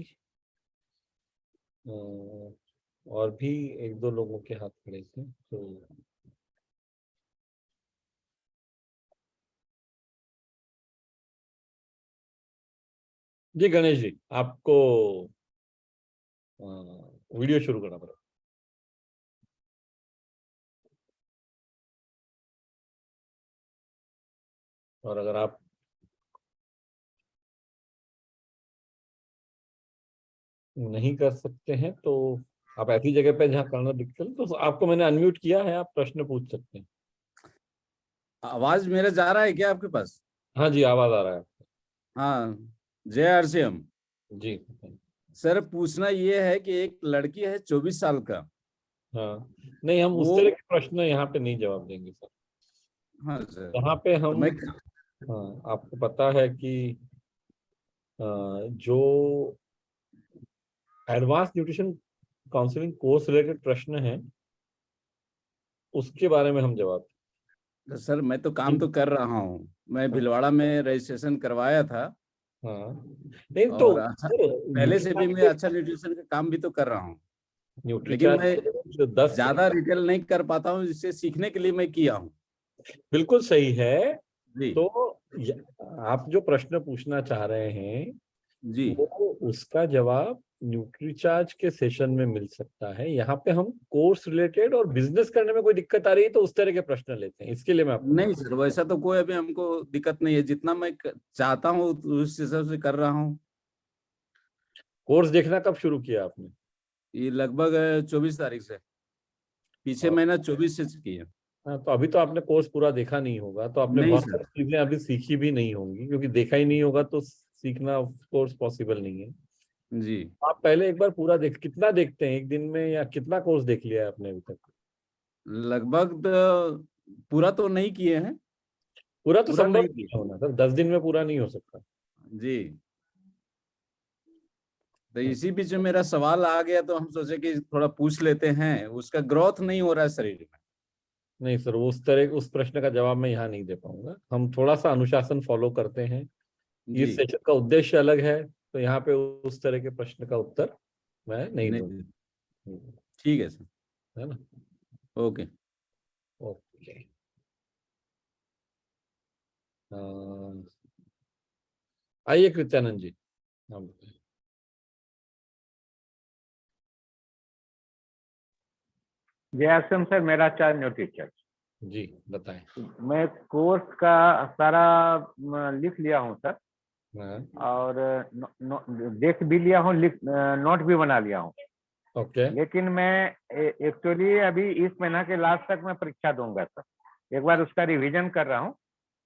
और भी एक दो लोगों के हाथ खड़े थे, तो जी गणेश जी, आपको वीडियो शुरू करना पड़ेगा। और अगर आप नहीं कर सकते हैं तो आप ऐसी जगह पे जहाँ करना दिक्कत है, तो आपको मैंने अनम्यूट किया है, आप प्रश्न पूछ सकते हैं। आवाज मेरा जा रहा है क्या आपके पास? हाँ जी, आवाज आ रहा है। हाँ, जय आरसीएम। जी। सर, पूछना ये है कि एक लड़की है 24 साल का। हाँ, नहीं, हम उस वो तरह के प्रश्न यहाँ पे नहीं जवाब देंगे सर। हाँ सर, यहाँ पे तो हम, मैं हाँ, आपको पता है कि जो advance nutrition counselling course related प्रश्न है उसके बारे में हम जवाब। सर, मैं तो काम तो कर रहा हूँ। मैं भीलवाड़ा में रजिस्ट्रेशन करवाया था हाँ, नहीं तो और अच्छा, पहले से भी मैं अच्छा न्यूट्रिशन का काम भी तो कर रहा हूँ, लेकिन मैं न्यूट्रीचार्ज जो 10 ज्यादा रिटेल नहीं कर पाता हूँ, जिससे सीखने के लिए मैं किया हूँ। बिल्कुल सही है। जी तो आप जो प्रश्न पूछना चाह रहे हैं जी, वो उसका जवाब न्यूट्रीचार्ज के सेशन में मिल सकता है। यहाँ पे हम कोर्स रिलेटेड और बिजनेस करने में कोई दिक्कत आ रही है तो उस तरह के प्रश्न लेते हैं, इसके लिए मैं आपको नहीं सर, वैसा तो कोई अभी हमको दिक्कत नहीं है। जितना मैं चाहता हूँ उस हिसाब से कर रहा हूँ। कोर्स देखना कब शुरू किया आपने? ये लगभग 24 तारीख से, पीछे और महीना 24 से किया। हाँ, तो अभी तो आपने कोर्स पूरा देखा नहीं होगा, तो आपने नहीं बहुत सर। सारी चीजें अभी सीखी भी नहीं होंगी, क्योंकि देखा ही नहीं होगा तो सीखना कोर्स पॉसिबल नहीं है। जी, आप पहले एक बार पूरा कितना देखते हैं एक दिन में, या कितना कोर्स देख लिया है आपने अभी तक? लगभग तो पूरा तो नहीं किए हैं। पूरा तो पूरा संभव नहीं नहीं किए। होना सर, 10 दिन में पूरा नहीं हो सकता। जी, तो इसी बीच में मेरा सवाल आ गया, तो हम सोचे कि थोड़ा पूछ लेते हैं। उसका ग्रोथ नहीं हो रहा है शरीर में। नहीं सर, वो उस प्रश्न का जवाब मैं यहाँ नहीं दे पाऊंगा। हम थोड़ा सा अनुशासन फॉलो करते हैं, जी, इस सेशन का उद्देश्य अलग है, तो यहाँ पे उस तरह के प्रश्न का उत्तर मैं नहीं नहीं, दूंगा। ठीक है सर। है ना? ओके। ओके। आइए कृत्यानंद जी, हाँ बताइए। जय आश्रम सर, मेरा चार न्यूट्रीचर। जी बताएं। मैं कोर्स का सारा लिख लिया हूँ सर, हाँ, और देख भी लिया हूँ, नोट भी बना लिया हूँ। ओके। लेकिन मैं एक्चुअली अभी इस महीना के लास्ट तक मैं परीक्षा दूंगा सर। एक बार उसका रिवीजन कर रहा हूँ,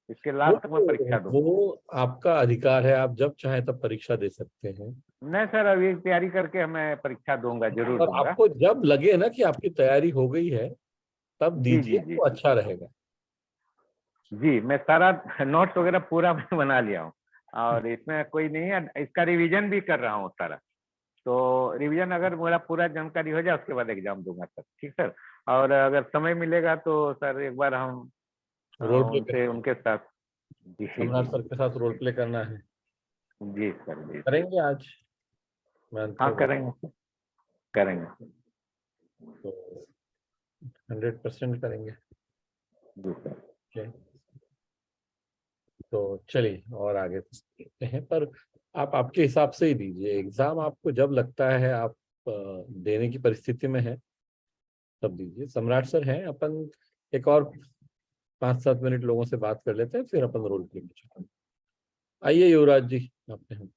इसके लास्ट तक मैं परीक्षा दूंगा। वो आपका अधिकार है, आप जब चाहे तब परीक्षा दे सकते हैं। नहीं सर, अभी तैयारी करके मैं परीक्षा दूंगा, जरूर और दूंगा। आपको जब लगे ना कि आपकी तैयारी हो गई है तब जी दीजिए, जी जी तो अच्छा रहेगा। जी, मैं सारा नोट्स वगैरह पूरा मैं बना लिया हूँ, और इसमें कोई नहीं है। इसका रिवीजन भी कर रहा हूँ सारा। तो रिवीजन अगर मेरा पूरा जानकारी हो जाए उसके बाद एग्जाम दूंगा सर। ठीक सर। और अगर समय मिलेगा तो सर एक बार हम रोल प्ले उनसे उनके साथ। जी जी सम्राट सर के साथ रोल प्ले करना है, जी सर, जी करेंगे आज? मैं अंत हाँ, में करेंगे करेंगे। तो 100% करेंगे। जी सर। ओके, तो चलिए और आगे देखते हैं। पर आप आपके हिसाब से ही दीजिए एग्जाम, आपको जब लगता है आप देने की परिस्थिति में है तब दीजिए। सम्राट सर हैं, अपन एक और 5-7 मिनट लोगों से बात कर लेते हैं, फिर अपन रोल प्ले में चलते हैं। आइए युवराज जी, आपने हम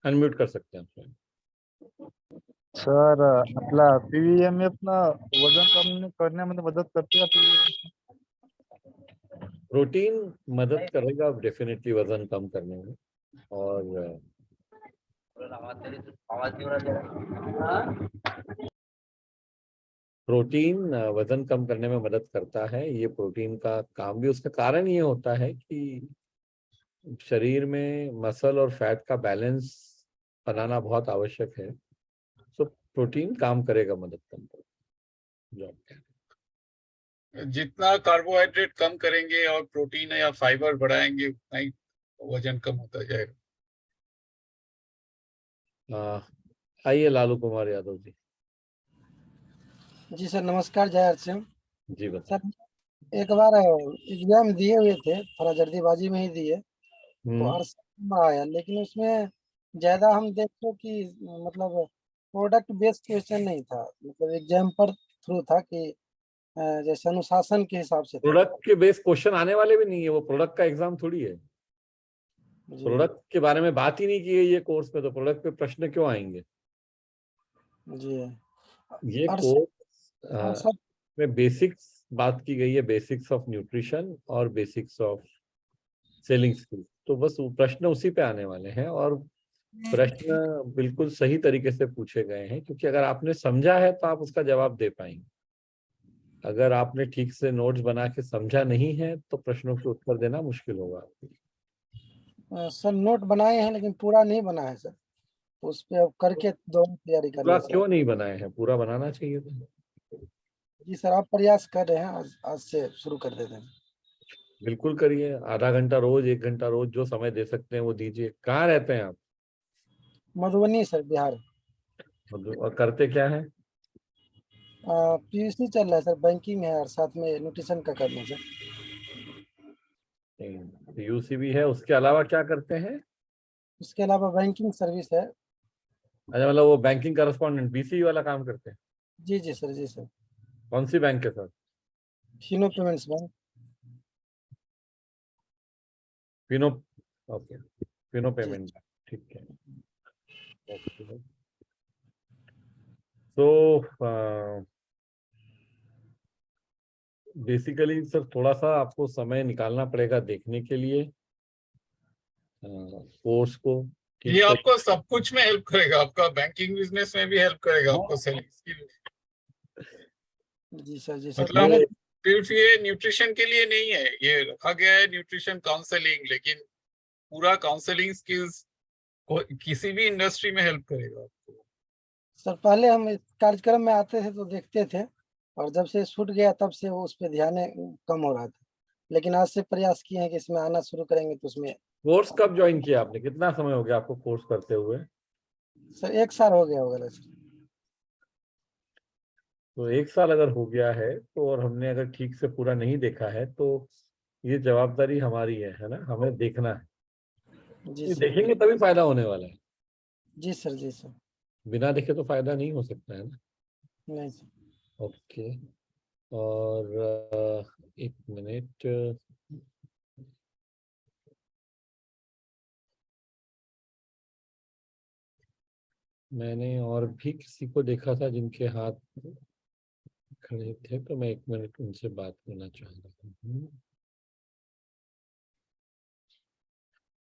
अनम्यूट कर सकते हैं आप। सर, आपला पीव्हीएमएफ ना वजन कमी करण्यामध्ये मदत करते का PVMF? प्रोटीन मदद करेगा डेफिनेटली वजन कम करने में, और प्रोटीन वजन कम करने में मदद करता है। ये प्रोटीन का काम भी, उसका कारण ये होता है कि शरीर में मसल और फैट का बैलेंस बनाना बहुत आवश्यक है। सो प्रोटीन काम करेगा मदद तंत्र जो जितना कार्बोहाइड्रेट कम करेंगे और प्रोटीन या फाइबर बढ़ाएंगे उतना ही वजन कम होता जाएगा। आइए लालू कुमार यादव जी। जी सर, नमस्कार। जय हर सिंह। जी बता। सर एक बार एग्जाम दिए हुए थे, थोड़ा जल्दीबाजी में ही दिए, तो आरसीए आया, लेकिन उसमें ज्यादा हम देखो कि मतलब प्रोडक्ट बेस्ड क्वेश्चन नहीं था, मतलब एग्जाम पर थ्रू था कि जैसे अनुशासन के हिसाब से था। प्रोडक्ट के बेस क्वेश्चन आने वाले भी नहीं है, वो प्रोडक्ट का एग्जाम थोड़ी है। जी प्रोडक्ट के बारे में बात ही नहीं की है ये कोर्स में, तो प्रोडक्ट पे प्रश्न क्यों आएंगे? जी। ये और कोर्स सर में बेसिक्स बात की गई है, बेसिक्स ऑफ न्यूट्रिशन और बेसिक्स ऑफ सेलिंग स्किल्स, तो बस वो प्रश्न उसी पे आने वाले हैं। और प्रश्न बिल्कुल सही तरीके से पूछे गए हैं, क्योंकि अगर आपने समझा है तो आप उसका जवाब दे पाएंगे। अगर आपने ठीक से नोट्स बना के समझा नहीं है तो प्रश्नों के उत्तर देना मुश्किल होगा। सर नोट बनाए हैं लेकिन पूरा नहीं बना है सर, तो उस पे अब करके दोनों तैयारी कर पूरा रहे हैं क्यों नहीं बनाए हैं? पूरा बनाना चाहिए था। जी सर, आप प्रयास कर रहे हैं, आज से शुरू कर देते हैं। बिल्कुल करिए, आधा घंटा रोज, 1 घंटा रोज, जो समय दे सकते हैं वो दीजिए। कहाँ रहते हैं आप? मधुबनी सर, बिहार। और करते क्या है? पीयूसी चल रहा है सर, बैंकिंग है और साथ में न्यूट्रिशन का करना सर। यूसी भी है, उसके अलावा क्या करते हैं? उसके अलावा बैंकिंग सर्विस है। अच्छा, मतलब वो बैंकिंग करस्पॉन्डेंट, बीसी वाला काम करते हैं? जी जी सर, जी सर। कौन सी बैंक के साथ? Fino payments bank. Fino, okay, Fino जी। पेमेंट, ठीक है। ओके, तो बेसिकली सर थोड़ा सा आपको समय निकालना पड़ेगा देखने के लिए कोर्स को। ये आपको सब कुछ में हेल्प करेगा, आपका बैंकिंग बिजनेस में भी हेल्प करेगा, आपको सेलिंग स्किल। जी सर, जी सर। मतलब मैंने सिर्फ ये न्यूट्रिशन के लिए नहीं है, ये रखा गया है न्यूट्रिशन काउंसलिंग, लेकिन पूरा काउंसलिंग स्किल्स किसी भी इंडस्ट्री में हेल्प करेगा आपको। सर पहले हम इस कार्यक्रम में आते थे तो देखते थे, और जब से छूट गया तब से वो उस पर ध्यान कम हो रहा था, लेकिन आज से प्रयास किए हैं कि इसमें आना शुरू करेंगे तो उसमें। कोर्स कब ज्वाइन किया आपने? कितना समय हो गया आपको कोर्स करते हुए? सर 1 साल हो गया होगा सर। तो 1 साल अगर हो गया है तो, और हमने अगर ठीक से पूरा नहीं देखा है तो ये जवाबदारी हमारी है ना, हमें देखना है। जी ये सर। देखेंगे तभी फायदा होने वाला है, जी सर, जी सर। बिना देखे तो फायदा नहीं हो सकता है ना। नहीं सर। ओके, और 1 मिनट, मैंने और भी किसी को देखा था जिनके हाथ खड़े थे, तो मैं 1 मिनट उनसे बात करना चाह रहा हूँ।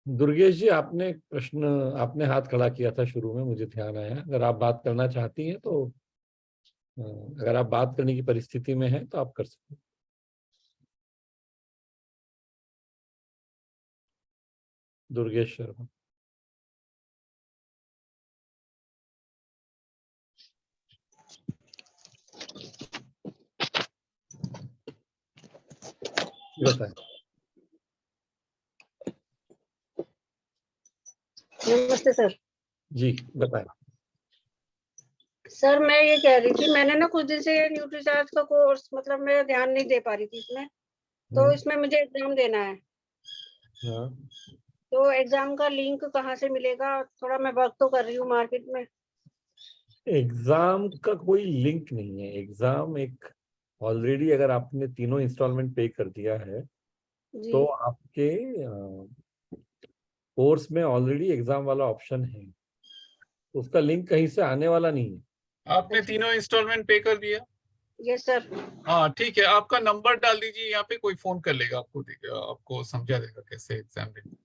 दुर्गेश जी, आपने प्रश्न, आपने हाथ खड़ा किया था शुरू में, मुझे ध्यान आया। अगर आप बात करना चाहती हैं तो अगर आप बात करने की परिस्थिति में हैं तो आप कर सकते हैं। दुर्गेश शर्मा। बताएं। नमस्ते सर। जी बताएं। सर मैं ये कह रही थी, मैंने ना कुछ दिन से न्यूट्रीचार्ज का कोर्स, मतलब मैं ध्यान नहीं दे पा रही थी इसमें, तो इसमें मुझे एग्जाम देना है, हाँ, तो एग्जाम का लिंक कहाँ से मिलेगा? थोड़ा मैं वर्क तो कर रही हूँ मार्केट में। एग्जाम का कोई लिंक नहीं है। एग्जाम एक ऑलरेडी, अगर आपने 3 इंस्टॉलमेंट पे कर दिया है जी। तो आपके कोर्स में ऑलरेडी एग्जाम वाला ऑप्शन है, तो उसका लिंक कहीं से आने वाला नहीं है। आपने 3 इंस्टॉलमेंट पे कर दिया? Yes sir. हाँ ठीक है, आपका नंबर डाल दीजिए, यहाँ पे कोई फोन कर लेगा आपको, आपको समझा देगा कैसे एग्जाम देना।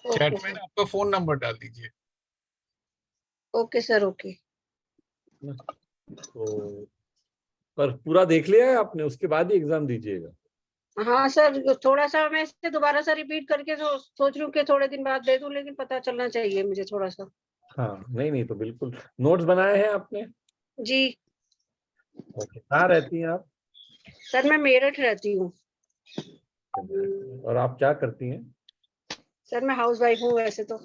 चैट में आपका फोन नंबर डाल दीजिए। Okay sir, okay. तो पर पूरा देख लिया है आपने, उसके बाद ही एग्जाम दीजिएगा। हाँ सर, थोड़ा सा मैं इसे दोबारा सा रिपीट करके सोच रही हूँ कि थोड़े दिन बाद दे दूं, लेकिन पता चलना चाहिए मुझे थोड़ा सा। हाँ, नहीं तो बिल्कुल। नोट्स बनाए हैं आपने? जी ओके, कहाँ रहती हैं आप? सर, मैं मेरठ रहती हूँ। और आप क्या करती हैं? सर, मैं हाउस वाइफ हूँ वैसे तो।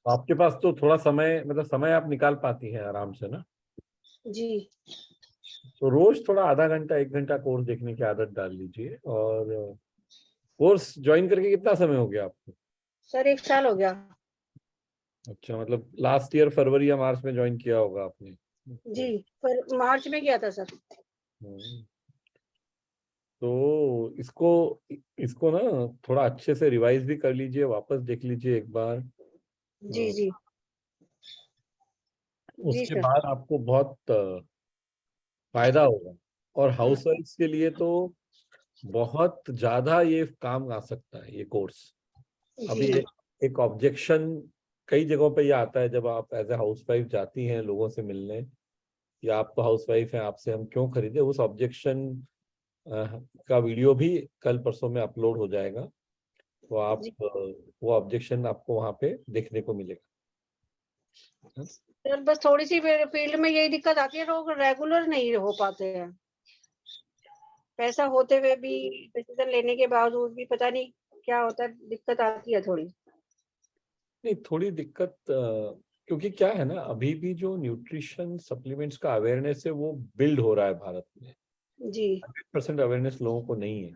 आपके पास तो थोड़ा समय, मतलब समय आप निकाल पाती हैं आराम से ना? जी तो रोज थोड़ा आधा घंटा 1 घंटा कोर्स देखने की आदत डाल लीजिए। और कोर्स ज्वाइन करके कितना समय हो गया आपको? सर, 1 साल हो गया। अच्छा, मतलब लास्ट ईयर फरवरी या मार्च में ज्वाइन किया होगा आपने? जी, पर मार्च में किया था सर। हम्म। तो इसको इसको ना थोड़ा अच्छे से रिवाइज भी कर लीजिए, वापस देख लीजिए एक बार। जी जी जी उसके सर। बाद आपको बहुत फायदा होगा। और हाउस वाइफ के लिए तो बहुत ज्यादा ये काम आ सकता है ये कोर्स। अभी जी एक ऑब्जेक्शन कई जगहों पे ये आता है जब आप एज ए हाउस वाइफ जाती हैं लोगों से मिलने, कि आप तो हाउस वाइफ हैं, आपसे हम क्यों खरीदे। उस ऑब्जेक्शन का वीडियो भी कल परसों में अपलोड हो जाएगा। तो आप जी वो ऑब्जेक्शन आपको वहां पे देखने को मिलेगा। सर, बस थोड़ी सी फील्ड में यही दिक्कत आती है, लोग रेगुलर नहीं हो पाते हैं। पैसा होते हुए भी, डिसीजन लेने के बावजूद भी पता नहीं क्या होता है, दिक्कत आती है थोड़ी। नहीं, थोड़ी दिक्कत क्योंकि क्या है ना, अभी भी जो न्यूट्रिशन सप्लीमेंट्स का अवेयरनेस है वो बिल्ड हो रहा है भारत में। जी 100% अवेयरनेस लोगों को नहीं है।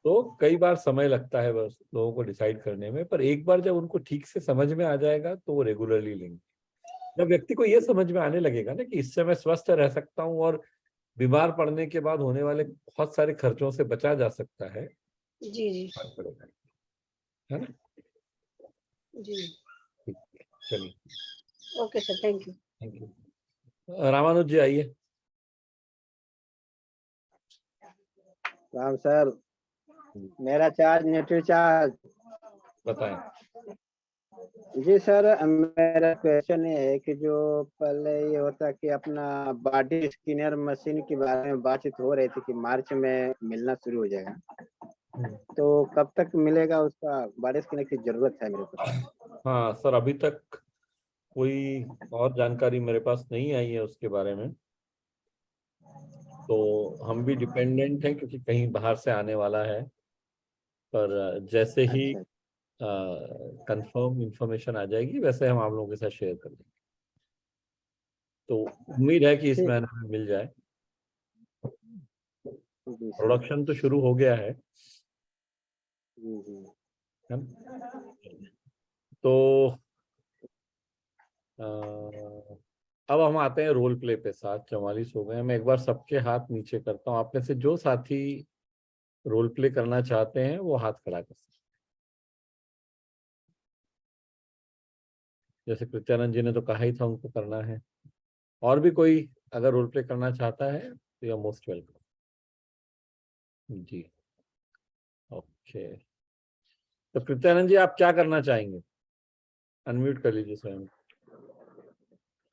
तो कई बार समय लगता है बस लोगों को डिसाइड करने में, पर एक बार जब उनको ठीक से समझ में आ जाएगा तो वो रेगुलरली लेंगे। जब व्यक्ति को ये समझ में आने लगेगा ना कि इससे मैं स्वस्थ रह सकता हूँ और बीमार पड़ने के बाद होने वाले बहुत सारे खर्चों से बचा जा सकता है, जी जी फर्क पड़ेगा। है ना? जी। ठीक है, चलिए, okay sir, thank you. Thank you. Ramanuj ji आइए। राम सर, मेरा चार्ज न्यूट्री चार्ज। बताएं। जी सर, मेरा क्वेश्चन ये है कि जो पहले ये होता कि अपना बॉडी स्कैनर मशीन के बारे में बातचीत हो रही थी कि मार्च में मिलना शुरू हो जाएगा, तो कब तक मिलेगा? उसका बॉडी स्कैनर की जरूरत है मेरे को। हाँ सर, अभी तक कोई और जानकारी मेरे पास नहीं आई है उसके बारे में। तो हम भी डिपेंडेंट हैं क्योंकि कहीं बाहर से आने वाला है। पर जैसे ही अच्छा कंफर्म इंफॉर्मेशन आ जाएगी वैसे हम आप लोगों के साथ शेयर कर देंगे। तो उम्मीद है कि इस ठीक। महीने में मिल जाए। जी सर। प्रोडक्शन तो शुरू हो गया है। जी जी। है ना? तो अब हम आते हैं रोल प्ले पे। 7:44 हो गए हैं। मैं एक बार सबके हाथ नीचे करता हूँ। आप में से जो साथी रोल प्ले करना चाहते हैं वो हाथ खड़ा कर सकते हैं। जैसे कृत्यानंद जी ने तो कहा ही था उनको करना है। और भी कोई अगर रोल प्ले करना चाहता है तो यू आर मोस्ट वेलकम। जी, ओके। तो कृत्यानंद जी आप क्या करना चाहेंगे? अनम्यूट कर लीजिए स्वयं।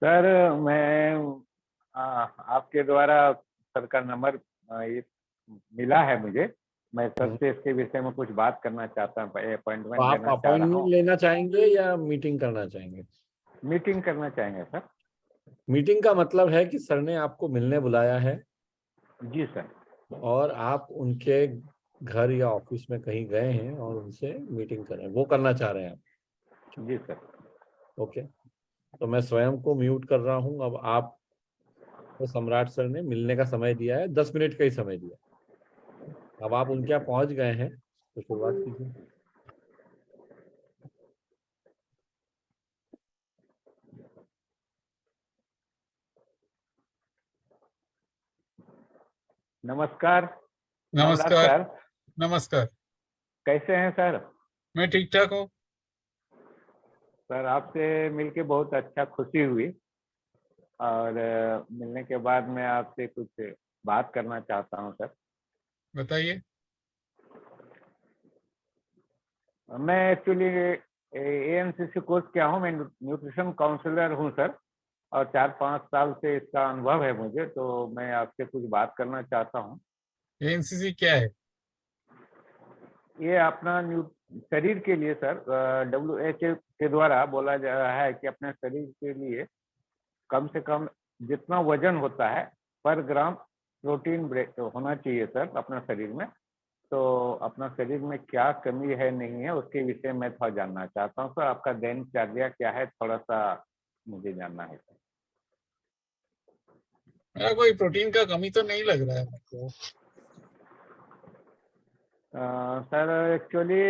सर मैं आपके द्वारा सर का नंबर ये मिला है मुझे। मैं सर से इसके विषय में कुछ बात करना चाहता हूँ, तो अपॉइंटमेंट आप लेना चाह रहा अपॉइंटमेंट हूँ। लेना चाहेंगे या मीटिंग करना चाहेंगे? मीटिंग करना चाहेंगे सर। मीटिंग का मतलब है कि सर ने आपको मिलने बुलाया है जी सर। और आप उनके घर या ऑफिस में कहीं गए हैं और उनसे मीटिंग कर रहे हैं, वो करना चाह रहे हैं आप? जी सर। ओके, तो मैं स्वयं को म्यूट कर रहा हूं। अब आप तो सम्राट सर ने मिलने का समय दिया है, 10 मिनट का ही समय दिया। अब आप उनके यहाँ पहुंच गए हैं तो शुरुआत कीजिए। नमस्कार सम्राट नमस्कार। सर, नमस्कार। कैसे हैं सर? मैं ठीक ठाक हूँ। सर आपसे मिलके बहुत अच्छा खुशी हुई। और मिलने के बाद मैं आपसे कुछ बात करना चाहता हूँ सर। बताइए। मैं एक्चुअली एएनसीसी कोर्स किया हूँ। मैं न्यूट्रिशन काउंसलर हूँ सर, और 4-5 साल से इसका अनुभव है मुझे। तो मैं आपसे कुछ बात करना चाहता हूँ। एएनसीसी क्या है? ये अपना शरीर के लिए सर WHO के द्वारा बोला जा रहा है कि अपने शरीर के लिए कम से कम जितना वजन होता है पर ग्राम प्रोटीन होना चाहिए सर अपना शरीर में। तो अपना शरीर में क्या कमी है नहीं है उसके विषय में थोड़ा जानना चाहता हूँ सर। आपका दिनचर्या क्या है थोड़ा सा मुझे जानना है सर। मेरा कोई प्रोटीन का कमी तो नहीं लग रहा है मेरे को। सर एक्चुअली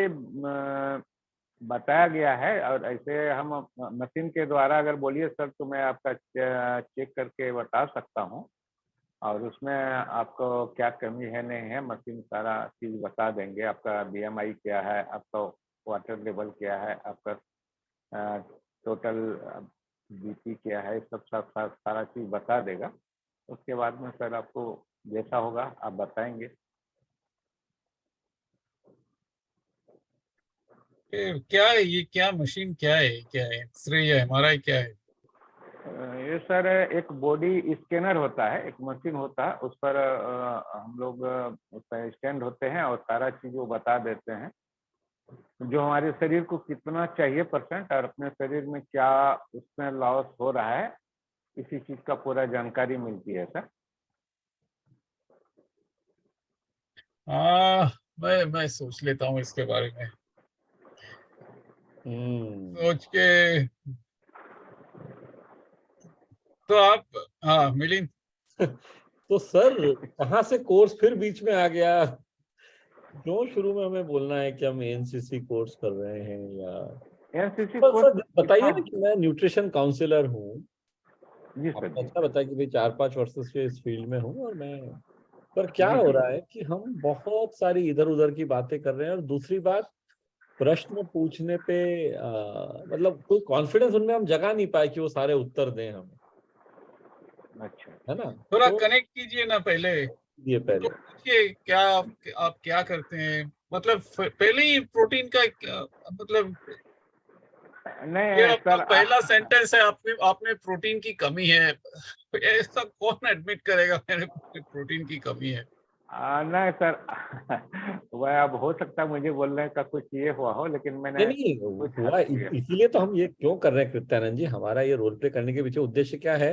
बताया गया है और ऐसे हम मशीन के द्वारा अगर बोलिए सर तो मैं आपका चेक करके बता सकता हूँ और उसमें आपको क्या कमी है नहीं है मशीन सारा चीज़ बता देंगे। आपका BMI क्या है, आपका वाटर लेवल क्या है, आपका टोटल BP क्या है, सब सारा चीज़ बता देगा। उसके बाद में सर आपको जैसा होगा आप बताएंगे। क्या है ये, क्या मशीन क्या है, क्या है एक्सरे या MRI क्या है? ये सर एक बॉडी स्कैनर होता है, एक मशीन होता है, उस पर हम लोग उस पर स्टैंड होते हैं और सारा चीज वो बता देते हैं जो हमारे शरीर को कितना चाहिए परसेंट और अपने शरीर में क्या उसमें लॉस हो रहा है, इसी चीज का पूरा जानकारी मिलती है सर। मैं सोच लेता हूँ इसके बारे में। सोच के तो आप, हाँ मिलिंद। तो सर कहाँ से कोर्स फिर बीच में आ गया? क्यों शुरू में हमें बोलना है कि हम ANCC कोर्स कर रहे हैं या एनसीसी तो कोर्स सर बताइए ना कि मैं न्यूट्रिशन काउंसलर हूँ। जी सर आपने जी। अच्छा बताया कि भाई 4-5 वर्षों से इस फील्ड में हूँ और मैं पर क्या जी हो जी रहा है कि हम बहुत सारी इधर उधर की बातें कर रहे हैं और दूसरी बात प्रश्न पूछने पे मतलब कोई कॉन्फिडेंस उनमें हम जगा नहीं पाए कि वो सारे उत्तर दें हमें, अच्छा है ना? थोड़ा तो कनेक्ट कीजिए ना पहले, ये तो पहले पूछिए क्या आप क्या करते हैं, मतलब पहले ही प्रोटीन का मतलब ये नहीं आपका सर पहला सेंटेंस है, आपने प्रोटीन की कमी है। ऐसा कौन एडमिट करेगा मेरे प्रोटीन की कमी है? नहीं सर वह अब हो सकता है मुझे बोलने का कुछ ये हुआ हो लेकिन मैंने नहीं कुछ हुआ इसीलिए तो हम ये क्यों कर रहे हैं कृत्यानंद जी। हमारा ये रोल प्ले करने के पीछे उद्देश्य क्या है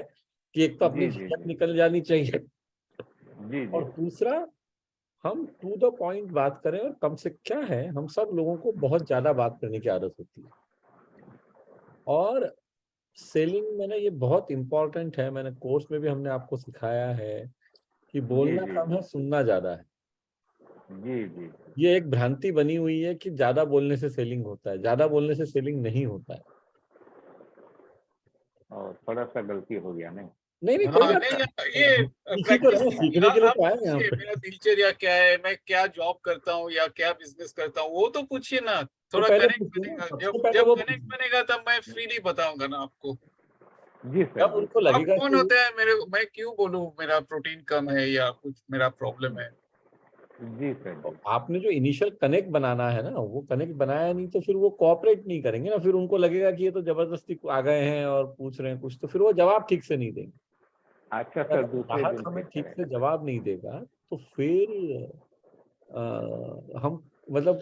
कि एक तो अपनी जी जी झिझक जी निकल जानी चाहिए जी जी और दूसरा हम टू द पॉइंट बात करें। और कम से क्या है हम सब लोगों को बहुत ज्यादा बात करने की आदत होती है और सेलिंग में ना ये बहुत इंपॉर्टेंट है। मैंने कोर्स में भी हमने आपको सिखाया है कि जी बोलना जी कम है, सुनना ज्यादा है। जी जी ये एक भ्रांति बनी हुई है कि ज्यादा बोलने से सेलिंग होता है, ज्यादा बोलने से सेलिंग नहीं होता है। और थोड़ा सा गलती हो गया नहीं। नहीं नहीं कोई हाँ बात नहीं, नहीं, ये इसी तो प्रैक्टिस रहे, कीजिए। सीखने के लिए आप तो आए हैं यहाँ पूछिए पे। मेरा दिनचर्या क्या है, मैं क्या जॉब करता हूँ या क्या बिजनेस करता हूँ, वो तो पूछिए ना। तो थोड़ा पहले कनेक्ट पूछिए ना, बनेगा, सबसे जब पहले जब वो कनेक्ट पूछिए। बनेगा तब मैं फ्रीली बताऊंगा ना आपको। जी सर जब जी उनको सर। आप लगेगा कौन कि होते हैं मैं क्यों बोलूं मेरा प्रोटीन कम है या कुछ मेरा प्रॉब्लम है? जी सर तो जी। आपने जो इनिशियल कनेक्ट बनाना है ना, वो कनेक्ट बनाया नहीं तो फिर वो कोऑपरेट नहीं करेंगे ना। फिर उनको लगेगा कि ये तो जबरदस्ती आ गए हैं और पूछ रहे हैं कुछ, तो फिर वो जवाब ठीक से नहीं देंगे। अच्छा और सर अगर दूसरे ग्राहक दिन हमें चेक ठीक से करेगा। जवाब नहीं देगा तो फिर हम मतलब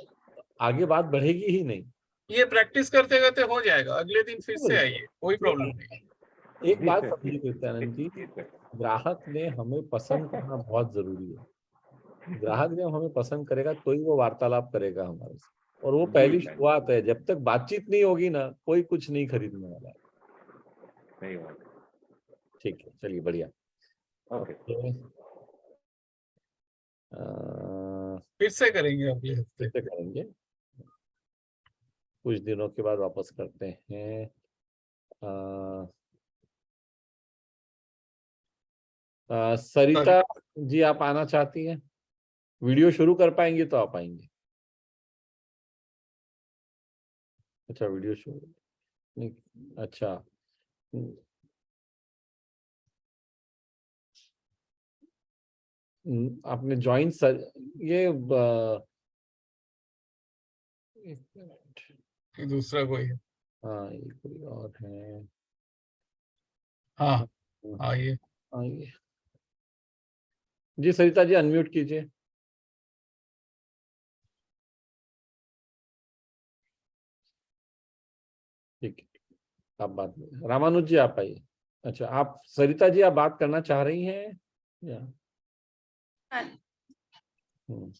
आगे बात बढ़ेगी ही नहीं। ये प्रैक्टिस करते करते हो जाएगा, अगले दिन फिर से बिल्कुल। आइए, कोई ये प्रॉब्लम नहीं। एक जी बात सर जी समझिए कृत्यानंद जी, जी सर। ग्राहक ने हमें पसंद करना बहुत जरूरी है। ग्राहक जब हमें पसंद करेगा तो ही वो वार्तालाप करेगा हमारे से, और वो जी पहली सर शुरुआत है। जब तक बातचीत नहीं होगी ना, कोई कुछ नहीं खरीदने वाला है। सही बात है। ठीक है, चलिए बढ़िया। ओके ओके, फिर से करेंगे अगले हफ्ते। कैसे करेंगे, कुछ दिनों के बाद वापस करते हैं। सरिता जी आप आना चाहती हैं? वीडियो शुरू कर पाएंगे तो आप आएंगे। अच्छा वीडियो शुरू नहीं, अच्छा आपने ज्वाइन सर ये एक मिनट। कि दूसरा कोई है? हाँ ये कोई और है। हाँ हाँ, आइए। आइए जी, सरिता जी अनम्यूट कीजिए। ठीक है, आप बात, रामानुज जी आप आइए। अच्छा, आप सरिता जी आप बात करना चाह रही हैं या? हम्म।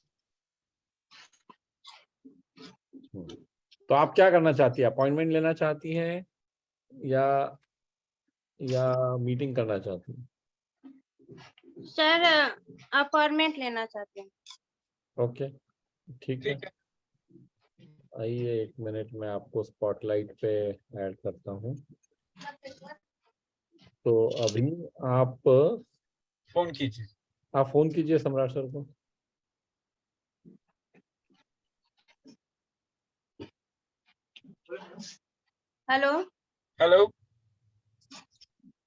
तो आप क्या करना चाहती हैं? अपॉइंटमेंट लेना चाहती हैं या मीटिंग करना चाहती हैं? सर अपॉइंटमेंट लेना चाहते हैं। ओके, ठीक है। ठीक है। आइए 1 मिनट में आपको स्पॉटलाइट पे ऐड करता हूँ। तो अभी आप फोन कीजिए। फोन कीजिए सम्राट सर को। हेलो। हेलो।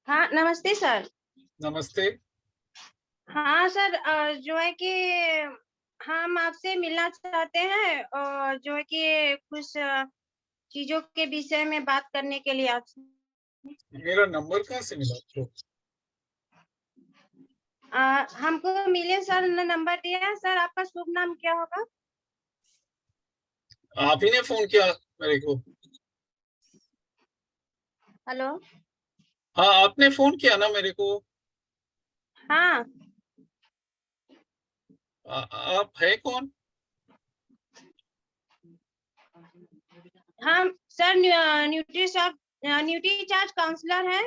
हाँ नमस्ते सर। नमस्ते। हाँ सर, जो है कि हम आपसे मिलना चाहते हैं और जो है कि कुछ चीजों के विषय में बात करने के लिए आपसे। मेरा नंबर कहाँ से मिला आपको? हमको मिले सर ने नंबर दिया है। सर आपका शुभ नाम क्या होगा? आप ही ने फोन किया मेरे को? हेलो। हाँ, आपने फोन किया ना मेरे को? हाँ। आप है कौन? हम सर न्यूट्री चार्ज काउंसलर है।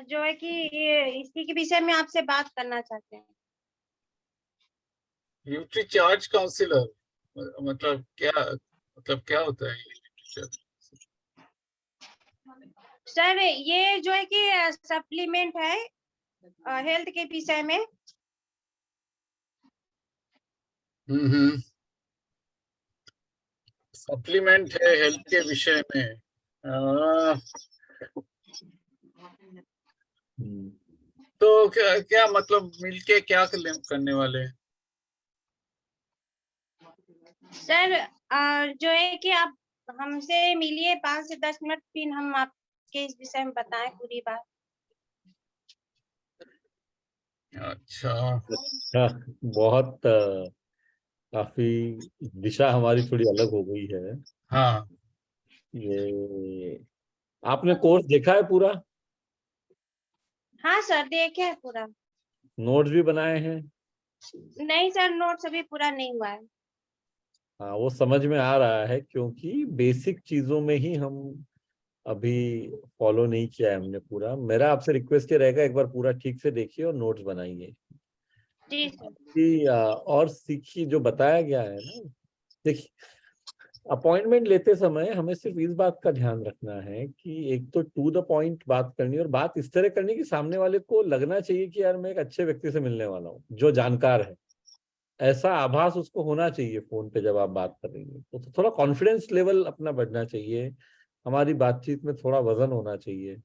जो है कि ये इसी के विषय में आपसे बात करना चाहते हैं। न्यूट्री चार्ज काउंसिलर मतलब क्या होता है ये न्यूट्री चार्ज? सर ये जो है कि सप्लीमेंट है हेल्थ के विषय में। हम्म। सप्लीमेंट है हेल्थ के विषय में। तो क्या क्या मतलब मिलके क्या करने वाले हैं? सर जो है कि आप हमसे मिलिए 5 से 10 मिनट, फिर हम आपके इस विषय में बताएं पूरी बात। अच्छा। बहुत काफी दिशा हमारी थोड़ी अलग हो गई है। हाँ। ये आपने कोर्स देखा है पूरा? हाँ सर देखे है पूरा। नोट्स भी बनाए हैं? नहीं सर, नोट्स अभी पूरा नहीं हुआ है। हाँ, वो समझ में आ रहा है क्योंकि बेसिक चीजों में ही हम अभी फॉलो नहीं किया है हमने पूरा। मेरा आपसे रिक्वेस्ट ये रहेगा, एक बार पूरा ठीक से देखिए और नोट्स बनाइए। जी सर। और सीखिए जो बताया गया है ना। देखिए, अपॉइंटमेंट लेते समय हमें सिर्फ इस बात का ध्यान रखना है कि एक तो टू द पॉइंट बात करनी, और बात इस तरह करनी कि सामने वाले को लगना चाहिए कि यार मैं एक अच्छे व्यक्ति से मिलने वाला हूँ जो जानकार है। ऐसा आभास उसको होना चाहिए फोन पे जब आप बात कर रही हैं। तो थोड़ा कॉन्फिडेंस लेवल अपना बढ़ना चाहिए, हमारी बातचीत में थोड़ा वजन होना चाहिए।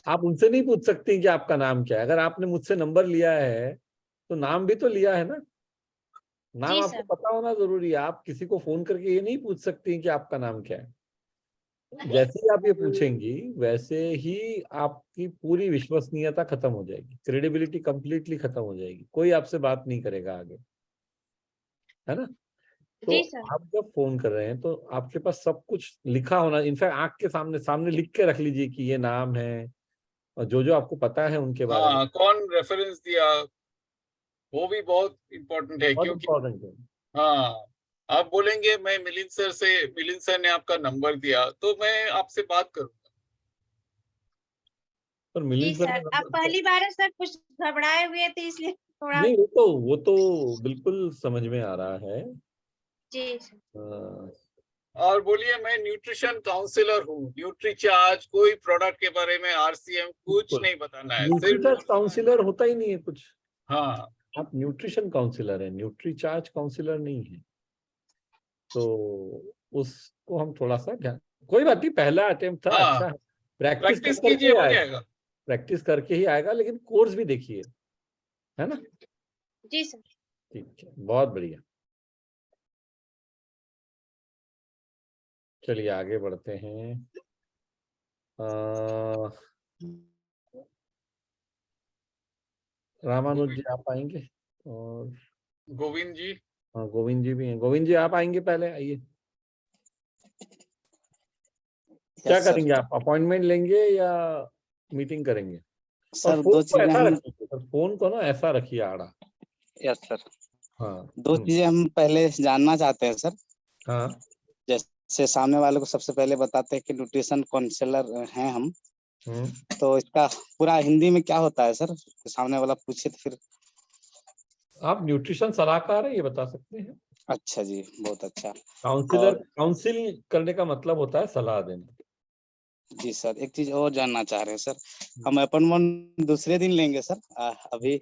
आप उनसे नहीं पूछ सकती कि आपका नाम क्या है। अगर आपने मुझसे नंबर लिया है तो नाम भी तो लिया है ना। नाम जी आपको सर। पता होना जरूरी है। आप किसी को फोन करके ये नहीं पूछ सकती कि आपका नाम क्या है। जैसे ही आप ये पूछेंगी वैसे ही आपकी पूरी विश्वसनीयता खत्म हो जाएगी, क्रेडिबिलिटी कंप्लीटली खत्म हो जाएगी, कोई आपसे बात नहीं करेगा आगे, है ना। तो जी सर। आप जब फोन कर रहे हैं तो आपके पास सब कुछ लिखा होना, इनफैक्ट आंख के सामने सामने लिख के रख लीजिए कि ये नाम है और जो जो आपको पता है उनके बारे में। हाँ, कौन रेफरेंस दिया वो भी बहुत इम्पोर्टेंट है, बहुत क्योंकि इंपॉर्टेंट है। हाँ, आप बोलेंगे मैं मिलिंद सर ने आपका नंबर दिया तो मैं आपसे बात करूंगा। पर जी मिलिंद सर सर, अब पहली बार है सर, कुछ घबराए हुए थे इसलिए थोड़ा। नहीं, वो तो बिल्कुल समझ में आ रहा है। जी सर। और बोलिए, मैं न्यूट्रिशन काउंसलर हूँ। न्यूट्री चार्ज कोई प्रोडक्ट के बारे में आरसीएम कुछ नहीं बताना है, सिर्फ न्यूट्रीचार्ज काउंसिलर होता ही नहीं है कुछ। हाँ। आप न्यूट्रिशन काउंसिलर है, न्यूट्री चार्ज काउंसिलर नहीं है। तो उसको हम थोड़ा सा ध्यान, कोई बात नहीं, पहला अटेम्प्ट था, हाँ, अच्छा है। प्रैक्टिस प्रैक्टिस करके कीजिए, ही हो आएगा, जाएगा। प्रैक्टिस करके ही आएगा, लेकिन कोर्स भी देखिए, है ना। जी सर। ठीक है, बहुत बढ़िया। चलिए आगे बढ़ते हैं। रामानुज जी आप आएंगे, और गोविंद जी। हाँ गोविंद जी भी हैं। गोविंद जी आप आएंगे, पहले आइए। क्या Yes, sir. करेंगे आप, अपॉइंटमेंट लेंगे या मीटिंग करेंगे? और सर फोन दो को चीजें ऐसा हम रखिए सर, फोन को ना ऐसा रखिए आड़ा। यस सर, हाँ दो चीजें हम पहले जानना चाहते हैं सर। हाँ जैसे सामने वाले को सबसे पहले बताते हैं कि न्यूट्रिशन काउंसलर हैं हम, हम्म। तो इसका पूरा हिंदी में क्या होता है सर? सामने वाला पूछे तो फिर। आप न्यूट्रिशन सलाहकार है ये बता सकते हैं। अच्छा जी, बहुत अच्छा। काउंसिलर, और काउंसिल करने का मतलब होता है सलाह देना। जी सर, एक चीज और जानना चाह रहे हैं सर, हम अपॉइंटमेंट दूसरे दिन लेंगे सर अभी।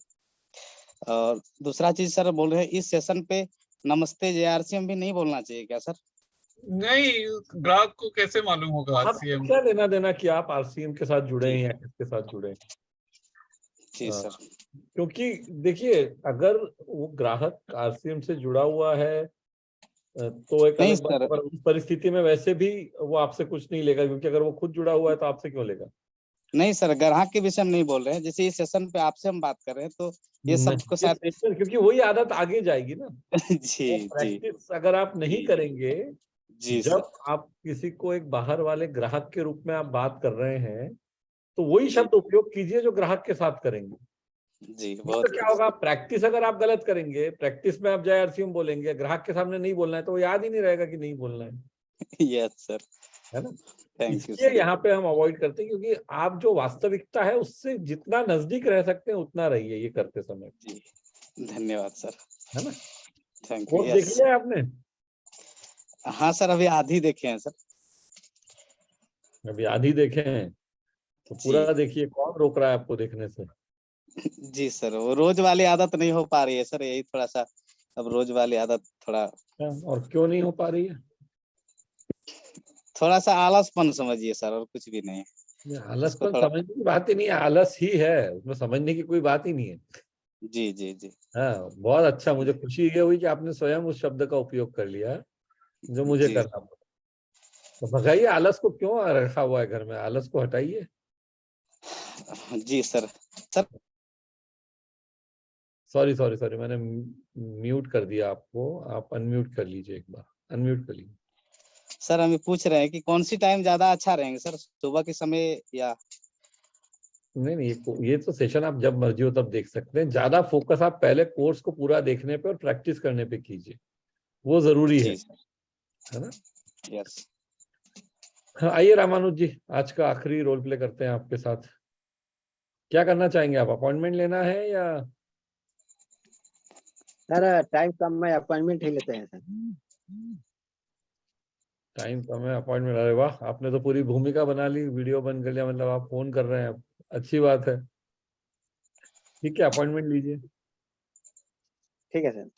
और दूसरा चीज सर बोल रहे हैं इस सेशन पे नमस्ते JRCM भी नहीं बोलना चाहिए क्या सर? नहीं, ग्राहक को कैसे मालूम होगा आप आरसीएम? क्या लेना देना कि आप RCM के साथ जुड़े जी। हैं या किसके साथ जुड़े हैं? जी हाँ, सर। क्योंकि देखिए अगर वो ग्राहक RCM से जुड़ा हुआ है तो एक नहीं अलग बात, सर, पर उस परिस्थिति में वैसे भी वो आपसे कुछ नहीं लेगा, क्योंकि अगर वो खुद जुड़ा हुआ है तो आपसे क्यों लेगा? नहीं सर, ग्राहक के विषय में नहीं बोल रहे हैं, जैसे इस सेशन पे आपसे हम बात कर रहे हैं तो ये नहीं, सबको ये शायद सेशन, क्योंकि वही आदत आगे जाएगी ना। जी वो जी प्रैक्टिस अगर आप नहीं करेंगे, जी जब सर, आप किसी को एक बाहर वाले ग्राहक के रूप में आप बात कर रहे हैं तो वही जी शब्द उपयोग कीजिए जो ग्राहक के साथ करेंगे। जी, तो बहुत क्या खूब होगा, प्रैक्टिस अगर आप गलत करेंगे, प्रैक्टिस में आप JRCM बोलेंगे, ग्राहक के सामने नहीं बोलना है तो वो याद ही नहीं रहेगा कि नहीं बोलना है यस सर, है ना। थैंक यू इसलिए सर। यहाँ पे हम अवॉइड करते हैं, क्योंकि आप जो वास्तविकता है उससे जितना नजदीक रह सकते हैं उतना रहिए ये करते समय, जी, धन्यवाद सर, है ना। Thank you. कोर्स देख यस लिया है आपने? हाँ सर, अभी आधी देखे हैं सर। अभी आधी देखे हैं तो जी पूरा देखिए, कौन रोक रहा है आपको देखने से? जी सर, वो रोज वाली आदत नहीं हो पा रही है सर, यही थोड़ा सा अब रोज वाली आदत और क्यों नहीं हो पा रही है? थोड़ा सा आलसपन समझिए सर, और कुछ भी नहीं। ये उसको आलसपन थोड़ा समझने की बात ही नहीं है, आलस ही है, उसमें समझने की कोई बात ही नहीं है। जी जी जी हाँ बहुत अच्छा, मुझे खुशी ये हुई कि आपने स्वयं उस शब्द का उपयोग कर लिया जो मुझे जी करना पड़ा। तो भगाइए आलस को, क्यों रखा हुआ है घर में, आलस को हटाइए। जी sir. Sir sorry sorry sorry, मैंने म्यूट कर दिया आपको, आप अनम्यूट कर लीजिए, एक बार अनम्यूट कर लीजिए। सर हम ये पूछ रहे हैं कि कौन सी टाइम ज्यादा अच्छा रहेंगे सर, सुबह के समय या? नहीं नहीं, ये तो सेशन आप जब मर्जी हो तब देख सकते हैं। ज्यादा फोकस आप पहले कोर्स को पूरा देखने पे और प्रैक्टिस करने पे कीजिए, वो जरूरी जी सर, है ना। यस। हाँ, आइए रामानुज जी, आज का आखिरी रोल प्ले करते हैं आपके साथ। क्या करना चाहेंगे आप, अपॉइंटमेंट लेना है या? सर टाइम कम में अपॉइंटमेंट ही लेते हैं सर। टाइम कम है, अपॉइंटमेंट, अरे वाह, आपने तो पूरी भूमिका बना ली, वीडियो बंद कर लिया, मतलब आप फोन कर रहे हैं अब, अच्छी बात है। ठीक है, अपॉइंटमेंट लीजिए। ठीक है सर।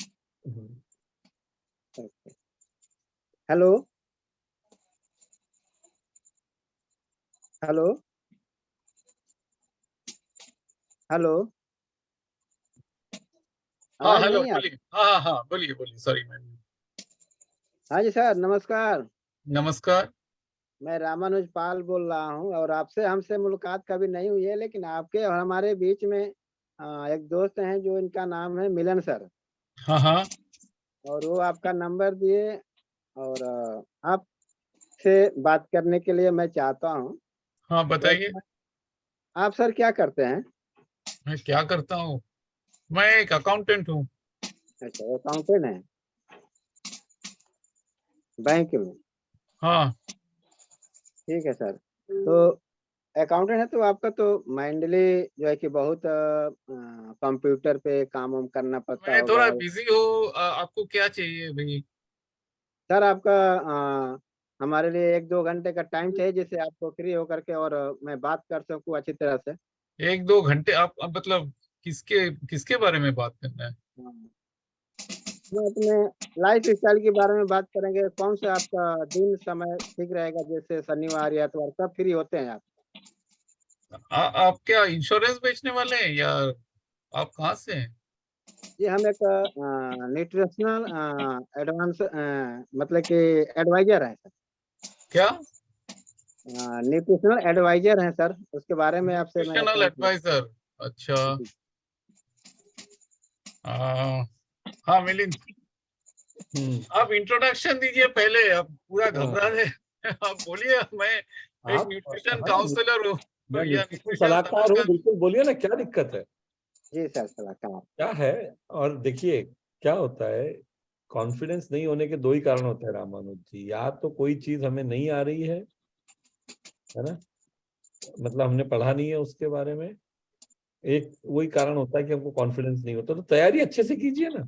हेलो हेलो हेलो, हाँ आवाज हेलो, नहीं आ बोलिए। हाँ हाँ हाँ, बोलिए बोलिए, सॉरी मैम। हाँ जी सर, नमस्कार। नमस्कार। मैं रामानुज पाल बोल रहा हूँ, और आपसे हमसे मुलाकात कभी नहीं हुई है, लेकिन आपके और हमारे बीच में एक दोस्त हैं जो इनका नाम है मिलन सर, हाँ हाँ, और वो आपका नंबर दिए, और आपसे बात करने के लिए मैं चाहता हूँ। हाँ बताइए। वैसे आप सर क्या करते हैं? मैं क्या करता हूँ? मैं एक अकाउंटेंट हूँ। अच्छा, अकाउंटेंट है बैंक में? हाँ, ठीक है सर। तो अकाउंटेंट है तो आपका तो माइंडली जो है कि बहुत कंप्यूटर पे काम वाम करना पड़ता मैं थोड़ा होगा। बिजी हूँ। आपको क्या चाहिए भाई? सर आपका हमारे लिए 1-2 घंटे का टाइम चाहिए, जिससे आपको फ्री होकर के और मैं बात कर सकूं अच्छी तरह से। 1-2 घंटे? आप मतलब किसके किसके बारे में बात करना है? हाँ। मैं अपने लाइफ स्टाइल के बारे में बात करेंगे। कौन सा आपका दिन समय ठीक रहेगा, जैसे शनिवार या इतवार, कब फ्री होते हैं आप? आप क्या इंश्योरेंस बेचने वाले हैं या आप कहाँ से हैं? जी, हम एक न्यूट्रिशनल एडवांस मतलब कि एडवाइजर है सर। क्या? न्यूट्रिशनल एडवाइजर हैं सर, उसके बारे में आपसे मैं न्यूट्रिशनल पूछ रहा एडवाइजर? अच्छा। हूँ। हाँ मिलिंद, आप इंट्रोडक्शन दीजिए पहले। आप पूरा घबरा रहे। आप बोलिए, मैं एक आप न्यूट्रिशन हाँ, काउंसलर हो मैं या न्यूट्रिशन न्यूट्रिशन सलाहकार हूँ, बिल्कुल बोलिए ना, क्या दिक्कत है, जी सर सलाहकार। क्या है। और देखिए क्या होता है, कॉन्फिडेंस नहीं होने के दो ही कारण होते हैं रामानुज जी, या तो कोई चीज हमें नहीं आ रही है ना, मतलब हमने पढ़ा नहीं है उसके बारे में, एक वही कारण होता है कि हमको कॉन्फिडेंस नहीं होता। तो तैयारी अच्छे से कीजिए ना,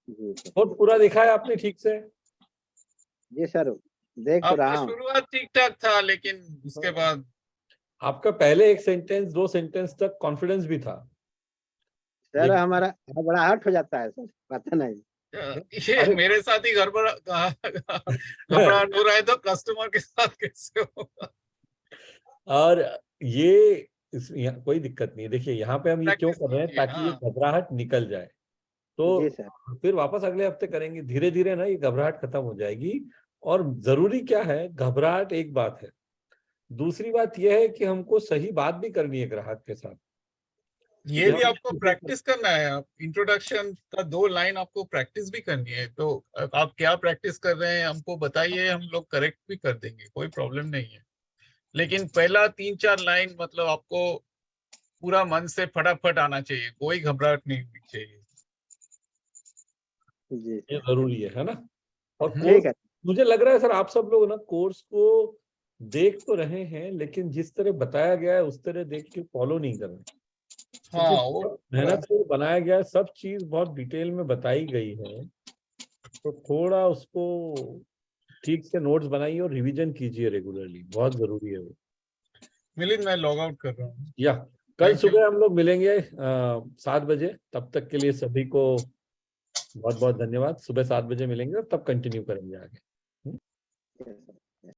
जी सर। और पूरा देखा है आपने ठीक से? जी सर देख तो आपका रहा हूँ। शुरुआत ठीक ठाक था, लेकिन उसके बाद आपका पहले एक सेंटेंस दो सेंटेंस तक कॉन्फिडेंस भी था, सर हमारा घबराहट हो जाता है सर, पता नहीं। ये अरे मेरे साथ ही घबराहट हो रहा है तो कस्टमर के साथ कैसे होगा? और ये कोई दिक्कत नहीं है। देखिए यहाँ पे हम ये क्यों प्रैक्टिस कर रहे हैं, कीजिए। ताकि ये हाँ, घबराहट निकल जाए। जी तो सर। फिर वापस अगले हफ्ते करेंगे, धीरे धीरे ना ये घबराहट खत्म हो जाएगी। और जरूरी क्या है, घबराहट एक बात है, दूसरी बात यह है कि हमको सही बात भी करनी है ग्राहक के साथ। ये भी आपको प्रैक्टिस करना है। आप इंट्रोडक्शन का 2 लाइन आपको प्रैक्टिस भी करनी है, तो आप क्या प्रैक्टिस कर रहे हैं हमको बताइए, हम लोग करेक्ट भी कर देंगे, कोई प्रॉब्लम नहीं है। लेकिन पहला 3-4 लाइन मतलब आपको पूरा मन से फटाफट आना चाहिए, कोई घबराहट नहीं होनी चाहिए। जी ये सर जरूरी है ना। और कोर्स, ठीक है। मुझे लग रहा है सर आप सब लोग ना कोर्स को देख तो रहे हैं, लेकिन जिस तरह बताया गया है उस तरह देख के फॉलो नहीं कर रहे, हाँ, क्योंकि वो बहुत मेहनत से बनाया गया है, सब चीज बहुत डिटेल में बताई गई है। तो थोड़ा उसको ठीक से नोट्स बनाइए और रिवीजन कीजिए रेगुलरली, बहुत जरूरी है वो। मिलिंद, मैं लॉग आउट कर रहा हूँ। या कल थैंक यू। सुबह हम लोग मिलेंगे 7 बजे। तब तक के लिए सभी को बहुत बहुत धन्यवाद। सुबह 7 बजे मिलेंगे और तब कंटिन्यू करेंगे आगे। Yes, sir.